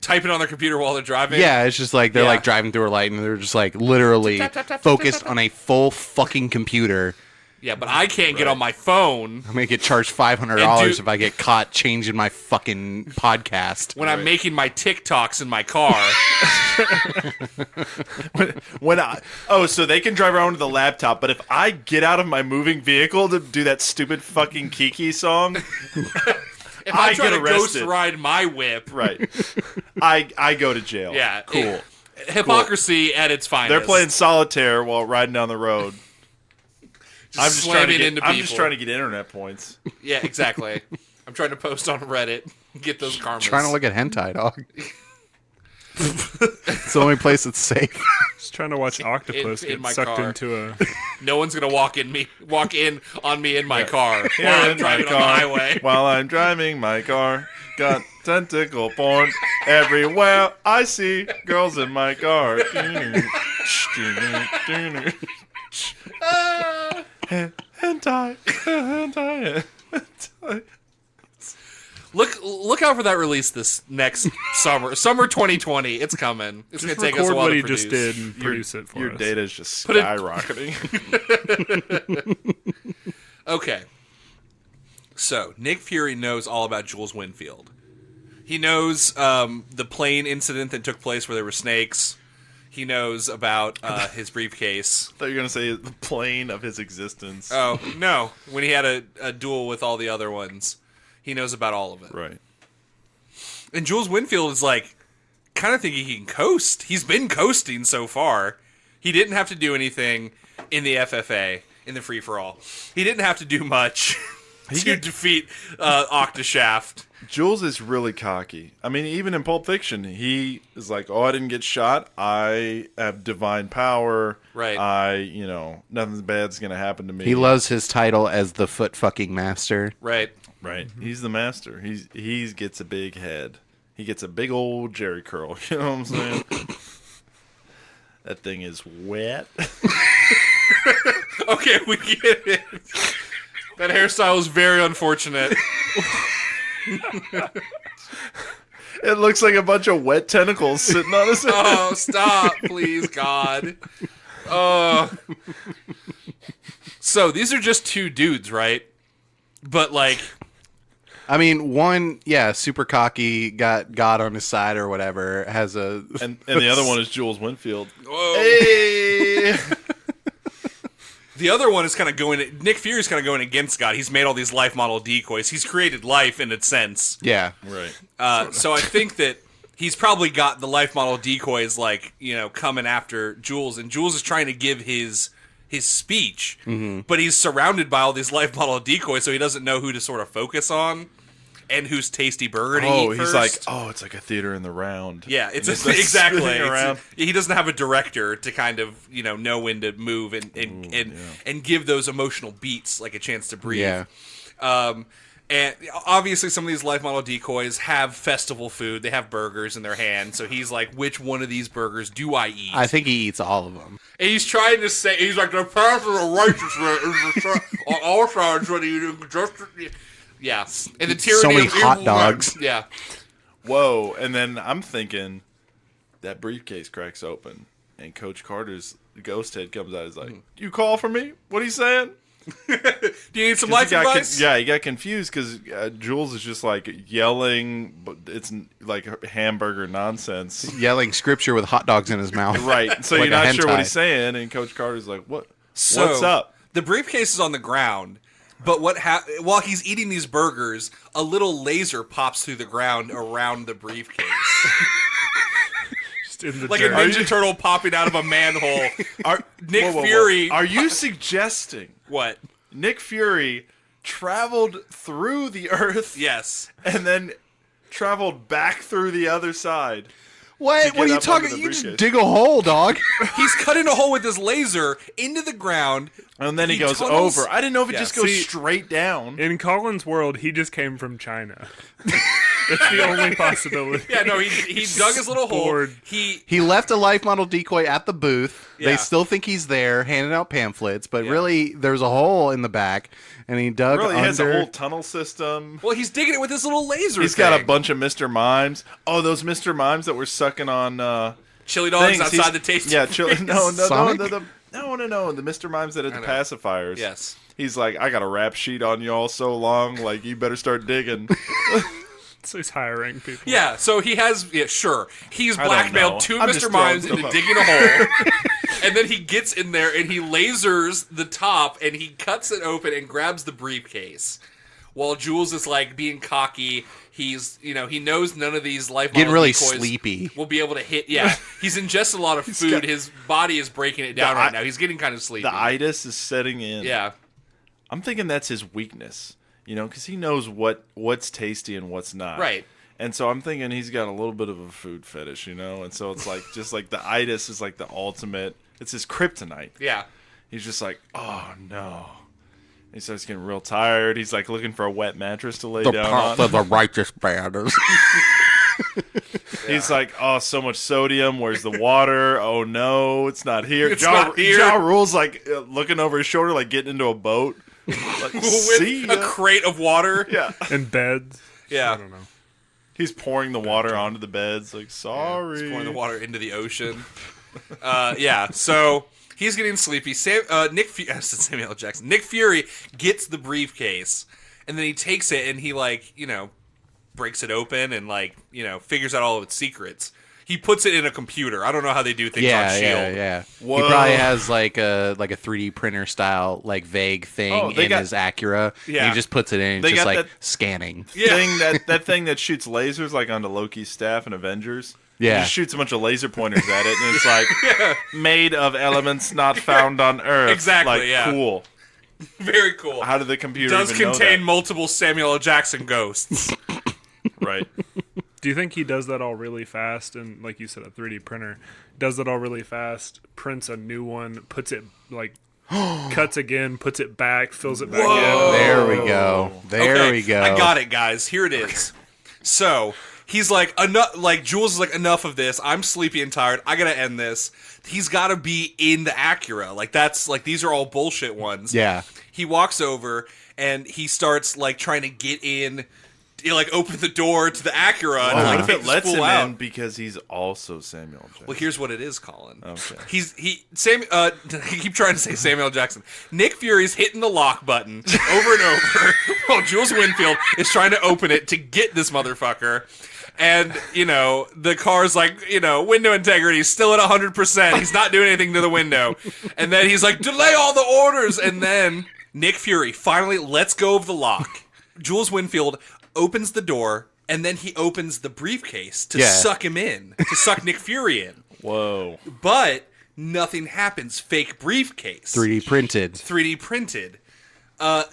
Typing on their computer while they're driving? Yeah, it's just like they're Yeah. like driving through a light and they're just like literally focused on a full fucking computer. Yeah, but I can't get on my phone I'm gonna get charged $500 And do- if I get caught changing my fucking podcast. when I'm making my TikToks in my car. So they can drive around with a laptop, but if I get out of my moving vehicle to do that stupid fucking Kiki song, If I try get to ghost arrested. ride my whip, right, I go to jail. yeah, cool. Hypocrisy at its finest. They're playing solitaire while riding down the road. I'm just trying to slamming get. into I'm just people. trying to get internet points. Yeah, exactly. I'm trying to post on Reddit, get those karmas. Trying to look at hentai, dog. It's the only place that's safe. Just trying to watch octopus in get my sucked car. into a. No one's gonna walk in on me in my car while Here I'm in my driving on the car, highway. while I'm driving my car. Got tentacle porn everywhere. I see girls in my car. Hentai. Look out for that release this next summer. Summer 2020. It's coming. It's going Just to take us a record while what to he produce. just did and produce it for Your us. data is just Put it- skyrocketing. Okay. So, Nick Fury knows all about Jules Winfield. He knows the plane incident that took place where there were snakes. He knows about his briefcase. I thought you were going to say the plane of his existence. Oh, no. When he had a duel with all the other ones. He knows about all of it. Right. And Jules Winfield is like, kind of thinking he can coast. He's been coasting so far. He didn't have to do anything in the FFA, in the free-for-all. He didn't have to do much to defeat Octoshaft. Jules is really cocky. I mean, even in Pulp Fiction, he is like, "Oh, I didn't get shot. I have divine power. Right. Nothing bad's gonna happen to me." He loves his title as the foot fucking master. Right. Right. He's the master. He gets a big head. He gets a big old Jerry curl. You know what I'm saying? That thing is wet. Okay, we get it. That hairstyle is very unfortunate. It looks like a bunch of wet tentacles sitting on his head. Oh, stop, please, God. Oh. So, these are just two dudes, right? But, like... I mean, one, super cocky, got God on his side or whatever, has a... And the other one is Jules Winfield. Whoa. Hey! The other one is kind of going... Nick Fury's kind of going against God. He's made all these life model decoys. He's created life in a sense. Yeah. Right. So I think that he's probably got the life model decoys, like, coming after Jules. And Jules is trying to give his speech. Mm-hmm. But he's surrounded by all these life model decoys, so he doesn't know who to sort of focus on. And whose tasty burger to eat he's first. like, it's like a theater in the round. Yeah, it's And he's, like, exactly. spinning around. He doesn't have a director to kind of know when to move and give those emotional beats like a chance to breathe. Yeah. And obviously, some of these life model decoys have festival food. They have burgers in their hand. So he's like, which one of these burgers do I eat? I think he eats all of them. And he's trying to say, he's like, the path of the righteous on all sides, whether you do justice. Yeah. And the tyranny So many of hot evil dogs. men. Yeah. Whoa. And then I'm thinking that briefcase cracks open and Coach Carter's ghost head comes out. He's like, "You call for me? What are you saying?" Do you need some life advice? He got confused because Jules is just like yelling, but it's like hamburger nonsense. Yelling scripture with hot dogs in his mouth. Right. So Like you're a not sure what hentai. he's saying, and Coach Carter's like, "What? So, What's up?" The briefcase is on the ground, but while he's eating these burgers, a little laser pops through the ground around the briefcase. Just in the Like a dirt. Ninja Turtle popping out of a manhole. Nick Whoa, whoa, whoa. Fury... Are you suggesting What? Nick Fury traveled through the Earth Yes. and then traveled back through the other side? What? To What are get you up talking? under the You just briefcase. dig a hole, dog. He's cutting a hole with his laser into the ground. And then he goes tunnels- over. I didn't know if it Yeah. just goes See- straight down. In Colin's world, he just came from China. It's the only possibility. Yeah, no, he dug his little hole. Bored. He left a life model decoy at the booth. Yeah. They still think he's there, handing out pamphlets, but really, there's a hole in the back, and he dug Really, he under. has a whole tunnel system. Well, he's digging it with his little laser. He's got a bunch of Mr. Mimes. Oh, those Mr. Mimes that were sucking on chili dogs things. outside the tasty. Yeah, no, Sonic? the Mr. Mimes that had the pacifiers. Yes. He's like, I got a rap sheet on y'all so long, like you better start digging. So he's hiring people. Yeah, so he has, sure. He's I don't blackmailed know. two I'm Mr. just Mimes throwing into stuff digging a hole. And then he gets in there and he lasers the top and he cuts it open and grabs the briefcase. While Jules is like being cocky, he's, he knows none of these life Getting model really decoys sleepy. will be able to hit. Yeah, he's ingested a lot of food. His body is breaking it down right now. He's getting kind of sleepy. The itis is setting in. Yeah. I'm thinking that's his weakness, because he knows what's tasty and what's not. Right. And so I'm thinking he's got a little bit of a food fetish, and so it's like just like the itis is like the ultimate. It's his kryptonite. Yeah. He's just like, oh no. He starts getting real tired. He's like looking for a wet mattress to lay down on. of the righteous banners. He's like, oh, so much sodium. Where's the water? Oh no, it's not here. It's not here. Ja Rule's like looking over his shoulder, like getting into a boat. Like, see With a ya. crate of water. Yeah. And beds. Yeah. I don't know. He's pouring the water onto the beds. Like, sorry. He's pouring the water into the ocean. Yeah, so he's getting sleepy. Samuel L. Jackson. Nick Fury gets the briefcase, and then he takes it and he breaks it open and figures out all of its secrets. He puts it in a computer. I don't know how they do things on S.H.I.E.L.D. Yeah. Whoa. He probably has like a 3D printer style vague thing in his Acura. Yeah. And he just puts it in. They It's just got like that- scanning. Thing that thing that shoots lasers like onto Loki's staff in Avengers. Yeah. He just shoots a bunch of laser pointers at it, and it's like made of elements not found on Earth. Exactly, Like, yeah. cool. Very cool. How did the computer Does even know contain that? multiple Samuel L. Jackson ghosts. Right. Do you think he does that all really fast? And like you said, a 3D printer does that all really fast, prints a new one, puts it cuts again, puts it back, fills it back in. There we go. There we go. I got it, guys. Here it is. So he's like, enough. Like Jules is like, enough of this. I'm sleepy and tired. I gotta end this. He's got to be in the Acura. Like that's like these are all bullshit ones. Yeah. He walks over and he starts like trying to get in. He open the door to the Acura and What if take it this lets fool him out. in because he's also Samuel Jackson? Well, here's what it is, Colin. Okay. I keep trying to say Samuel Jackson. Nick Fury's hitting the lock button over and over while Jules Winfield is trying to open it to get this motherfucker. And, the car's window integrity is still at 100%. He's not doing anything to the window. And then he's like, delay all the orders. And then Nick Fury finally lets go of the lock. Jules Winfield opens the door, and then he opens the briefcase to suck him in, to suck Nick Fury in. Whoa. But nothing happens. Fake briefcase. 3D printed. 3D printed.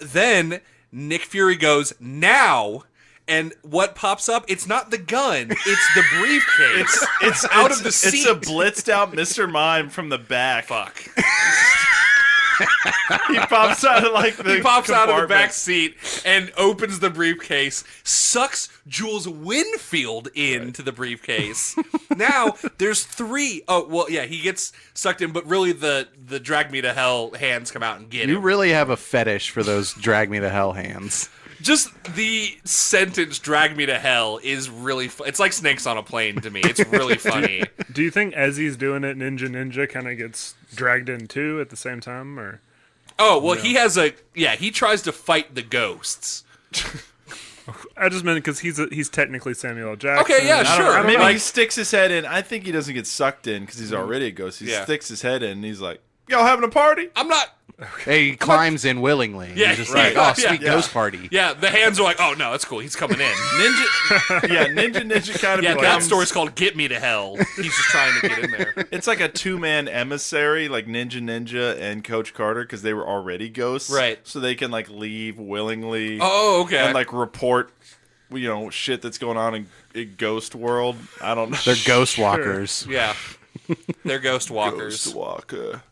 Then Nick Fury goes, now, and what pops up? It's not the gun. It's the briefcase. It's out of the seat. It's a blitzed out Mr. Mime from the back. Fuck. He pops out of He pops out of the back seat and opens the briefcase, sucks Jules Winfield into the briefcase. Now there's 3. Oh, well, yeah, he gets sucked in, but really the drag me to hell hands come out and get You him. really have a fetish for those drag me to hell hands. Just the sentence "drag me to hell" is really. It's like snakes on a plane to me. It's really funny. Do you think as he's doing it, Ninja kind of gets dragged in too at the same time, or? Oh well, he has a he tries to fight the ghosts. I just meant because he's technically Samuel L. Jackson. Okay, yeah, sure. I don't Maybe know. he sticks his head in. I think he doesn't get sucked in because he's already a ghost. He Yeah. sticks his head in and he's like, y'all having a party? I'm not. Hey, he climbs in willingly. Yeah, He's just right. like, oh, Yeah. sweet ghost party. Yeah, the hands are like, oh no, it's cool. He's coming in. Ninja kind of Yeah, that becomes. story's called "Get Me to Hell." He's just trying to get in there. It's like a 2-man emissary, like Ninja and Coach Carter, because they were already ghosts, Right. So they can leave willingly. Oh, okay. And report, shit that's going on in Ghost World. I don't know. They're ghost walkers. Yeah, they're ghost walkers. Ghost Walker.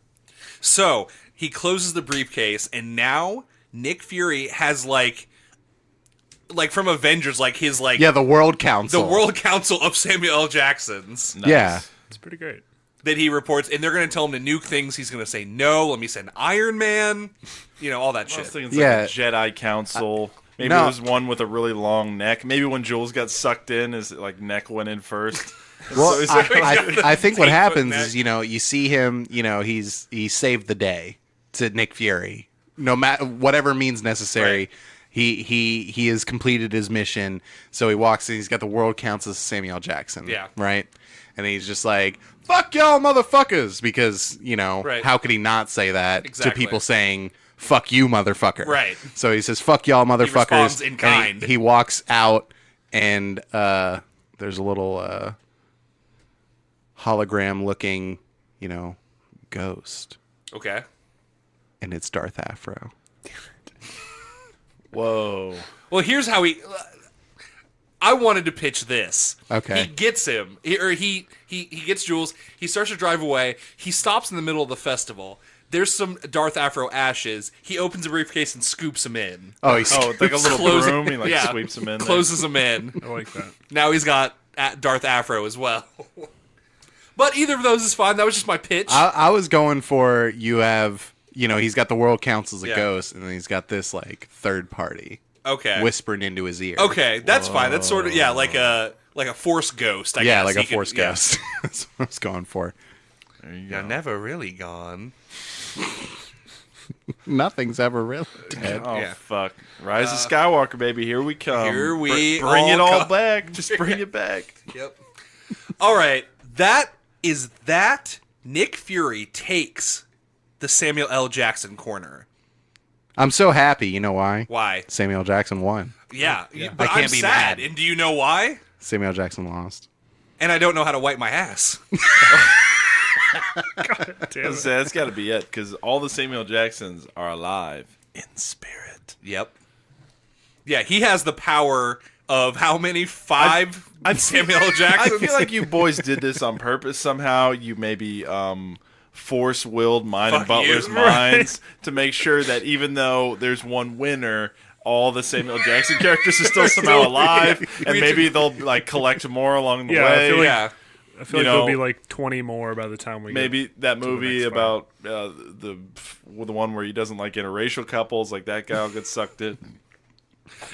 So he closes the briefcase, and now Nick Fury has like from Avengers, like his like Yeah, the World Council. the World Council of Samuel L. Jacksons Nice. Yeah. It's pretty great. that he reports, and they're going to tell him to nuke things. He's going to say no. Let me send Iron Man. All that I was shit. thinking it's Yeah. like a Jedi Council. Maybe No. it was one with a really long neck. Maybe when Jules got sucked in, his like neck went in first. Well, So he's I think what 8-foot happens neck. is, you see him, he saved the day to Nick Fury. No matter whatever means necessary, Right. he has completed his mission. So he walks in, he's got the World Council of Samuel L. Jackson. Yeah. Right? And he's just like, fuck y'all motherfuckers, because, Right. how could he not say that Exactly. to people saying, fuck you, motherfucker. Right. So he says, fuck y'all motherfuckers. responds in and kind. He walks out, and there's a little hologram-looking, ghost, Okay. and it's Darth Afro. Whoa. Well, here's how he. I wanted to pitch this. Okay. He gets him, he gets Jules. He starts to drive away. He stops in the middle of the festival. There's some Darth Afro ashes. He opens a briefcase and scoops him in. Oh, he's Oh, it's like a little Close- broom. He yeah. sweeps him in. there. Closes him in. I like that. Now he's got Darth Afro as well. But either of those is fine. That was just my pitch. I was going for you have, he's got the World Council as a Yeah. ghost, and then he's got this like third party Okay. whispering into his ear. Okay, that's fine. That's sort of like a Force ghost. I Yeah, guess. like a He could- Force yeah. ghost. That's what I was going for. There you You're go. never really gone. Nothing's ever really dead. Oh Yeah. fuck! Rise of Skywalker, baby. Here we come. Here we bring it all all come. back. Just bring it back. Yep. All right. That Nick Fury takes the Samuel L. Jackson corner. I'm so happy. You know why? Why? Samuel L. Jackson won. Yeah. But I can't I'm be sad. mad. And do you know why? Samuel L. Jackson lost. And I don't know how to wipe my ass. Damn it. That's got to be it, because all the Samuel Jacksons are alive in spirit. Yep. Yeah, he has the power of how many? Five Samuel L. I Jacksons? feel like you boys did this on purpose. Somehow you maybe force-willed mine and Fuck Butler's you. minds to make sure that even though there's one winner, all the Samuel Jackson characters are still somehow alive, and We maybe they'll like collect more along the Yeah, I way. feel like- yeah. I feel like there'll be like 20 more by the time we Maybe that the movie next about the one where he doesn't like interracial couples, like that guy will get sucked in.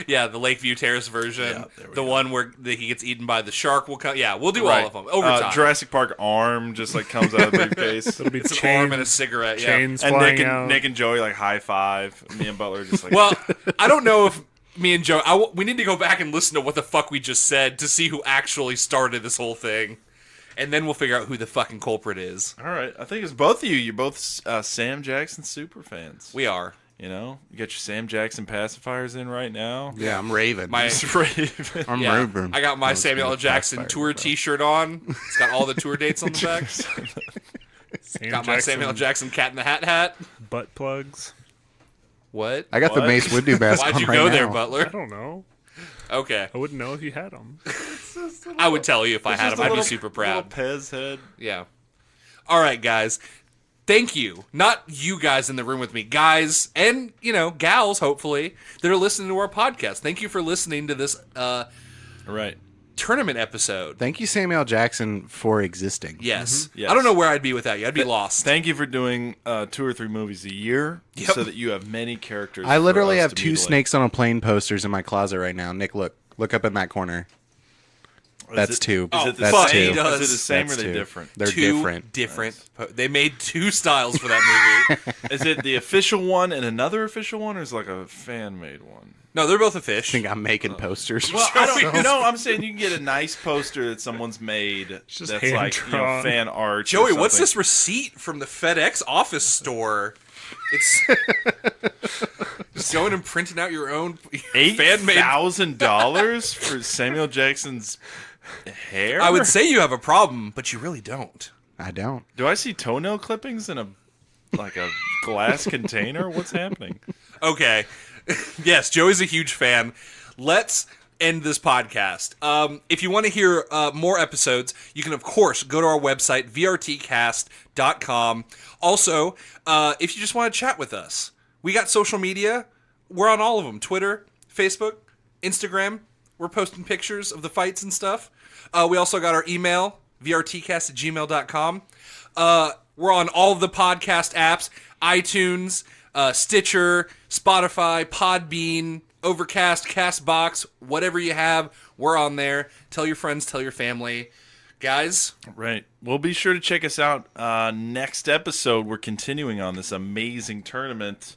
Yeah, the Lakeview Terrace version. Yeah, there we the go. one where he gets eaten by the shark will come. Yeah, we'll do all of them over time. Jurassic Park arm just like comes out of the briefcase. It'll be It's an arm and a cigarette. Yeah. chains And flying out. Nick and Joey like high five. Me and Butler just like Well, I don't know if me and Joe. We need to go back and listen to what the fuck we just said to see who actually started this whole thing, and then we'll figure out who the fucking culprit is. all right. I think it's both of you. You're both Sam Jackson super fans. We are. You know, you got your Sam Jackson pacifiers in right now. Yeah, I'm raving. My Raven. I'm yeah, raving. I got my Those Samuel L. good Jackson backfire, tour bro. T-shirt on. It's got all the tour dates on the back. Sam Got my Samuel L. Jackson Cat in the Hat. butt plugs. What? I got the What? Mace Windu mask Why'd on you right go now. there, I Butler? don't know. Okay, I wouldn't know if you had them. I would tell you if I had Just him. a I'd be little- super little proud. Pez head. Yeah. All right, guys. Thank you. Not you guys in the room with me. Guys and, gals, hopefully, that are listening to our podcast. Thank you for listening to this Right. tournament episode. Thank you, Samuel L. Jackson, for existing. Yes. Yes. I don't know where I'd be without you. I'd be lost. Thank you for doing 2 or 3 movies a year, Yep. so that you have many characters. I literally for us have to 2 mutilate. snakes on a plane posters in my closet right now. Nick, look up in that corner. That's it- 2. Oh, Is it the That's fuck, same? he does. Is it the same That's or are they 2. different? They're Two different. They made 2 styles for that movie. Is it the official one and another official one, or is it like a fan made one? No, they're both a fish. I think I'm making posters. Well, I don't know. No, I'm saying you can get a nice poster that someone's made just that's like hand-drawn. fan art. or Joey, what's something. this receipt from the FedEx office store? It's just going and printing out your own fan-made. $8,000 for Samuel Jackson's hair? I would say you have a problem, but you really don't. I don't. Do I see toenail clippings in a glass container? What's happening? Okay. Yes, Joey's a huge fan. Let's end this podcast. If you want to hear more episodes, you can, of course, go to our website, vrtcast.com. Also, if you just want to chat with us, we got social media. We're on all of them. Twitter, Facebook, Instagram. We're posting pictures of the fights and stuff. We also got our email, vrtcast@gmail.com. We're on all of the podcast apps, iTunes, Stitcher, Spotify, Podbean, Overcast, CastBox, whatever you have, we're on there. Tell your friends, tell your family. Guys. Right. Well, be sure to check us out. Next episode, we're continuing on this amazing tournament.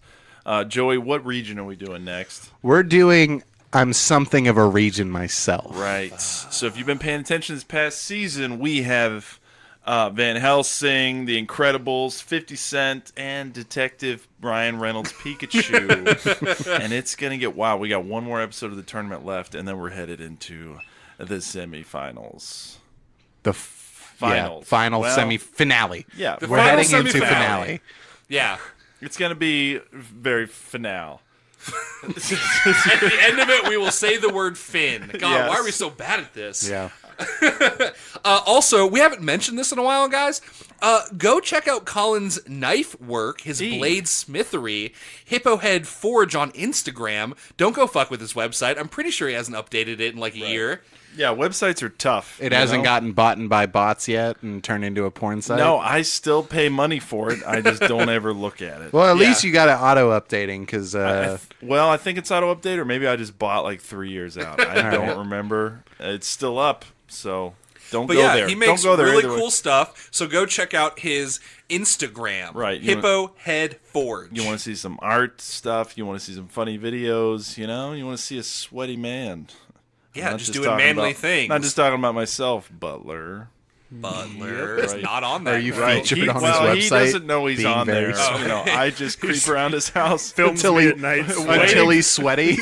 Joey, what region are we doing next? We're doing I'm something of a region myself. Right. So if you've been paying attention this past season, we have Van Helsing, The Incredibles, 50 Cent, and Detective Ryan Reynolds Pikachu. And it's going to get wild. We got one more episode of the tournament left, and then we're headed into the semifinals. The Finals. Final Well, semi-finale. Yeah. The We're final heading into semifinale. finale. Yeah. It's going to be very finale. At the end of it, we will say the word Finn. God, Yes. why are we so bad at this? Yeah. Also, we haven't mentioned this in a while, guys. Go check out Colin's knife work, his blade smithery, Hippo Head Forge on Instagram. Don't go fuck with his website. I'm pretty sure he hasn't updated it in like a year. Yeah, websites are tough. It hasn't gotten bought by bots yet and turned into a porn site? No, I still pay money for it. I just don't ever look at it. Well, at least you got it auto-updating because... Well, I think it's auto-update, or maybe I just bought like 3 years out. I don't remember. It's still up, so don't But go yeah, there. he makes don't go there really either way. cool stuff. So go check out his Instagram. Right, Hippo Head Forge. You want to see some art stuff. You want to see some funny videos. You know, you want to see a sweaty man. Yeah, Not just doing talking manly about- things. Not just talking about myself, Butler. Butler is Right. not on that. Are you group. featured on his Well, he website? doesn't know he's being on very there. sweaty? You know, I just creep around his house. Films Until me he- at night. Until he's sweaty.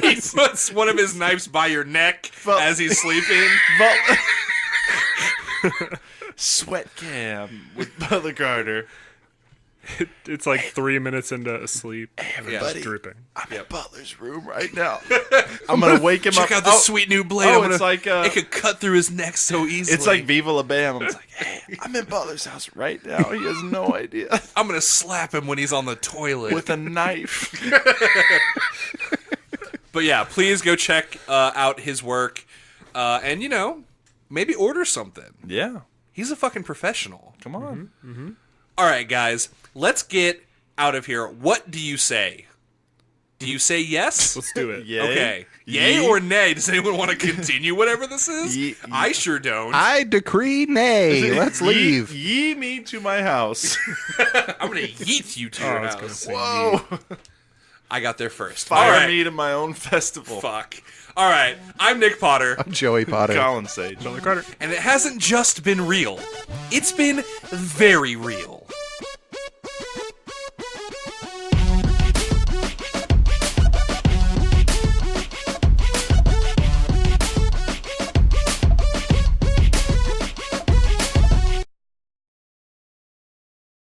He puts one of his knives by your neck But- as he's sleeping. Butler. Sweat cam with Butler Carter. It's like 3 minutes into sleep. everybody. It's dripping. I'm in Butler's room right now. I'm gonna wake him Check up. out the sweet new blade. oh, I'm it's gonna- like, it could cut through his neck so easily. It's like Viva La Bam. It's like, hey, I'm in Butler's house right now. He has no idea. I'm gonna slap him when he's on the toilet. With a knife. But yeah, please go check out his work, and maybe order something. Yeah. He's a fucking professional. Come on. All right, guys, let's get out of here. What do you say? Do you say yes? Let's do it. Yay. Okay. Yay Ye- or nay? Does anyone want to continue whatever this is? Ye- I sure don't. I decree nay. Let's leave. Ye me to my house. I'm going to yeet you to your I was gonna house. say Whoa. I got there first. Fire All right. me to my own festival. Fuck. All right. I'm Nick Potter, Joey Potter. Colin Sage. Butler Carter. and it hasn't just been real. It's been very real.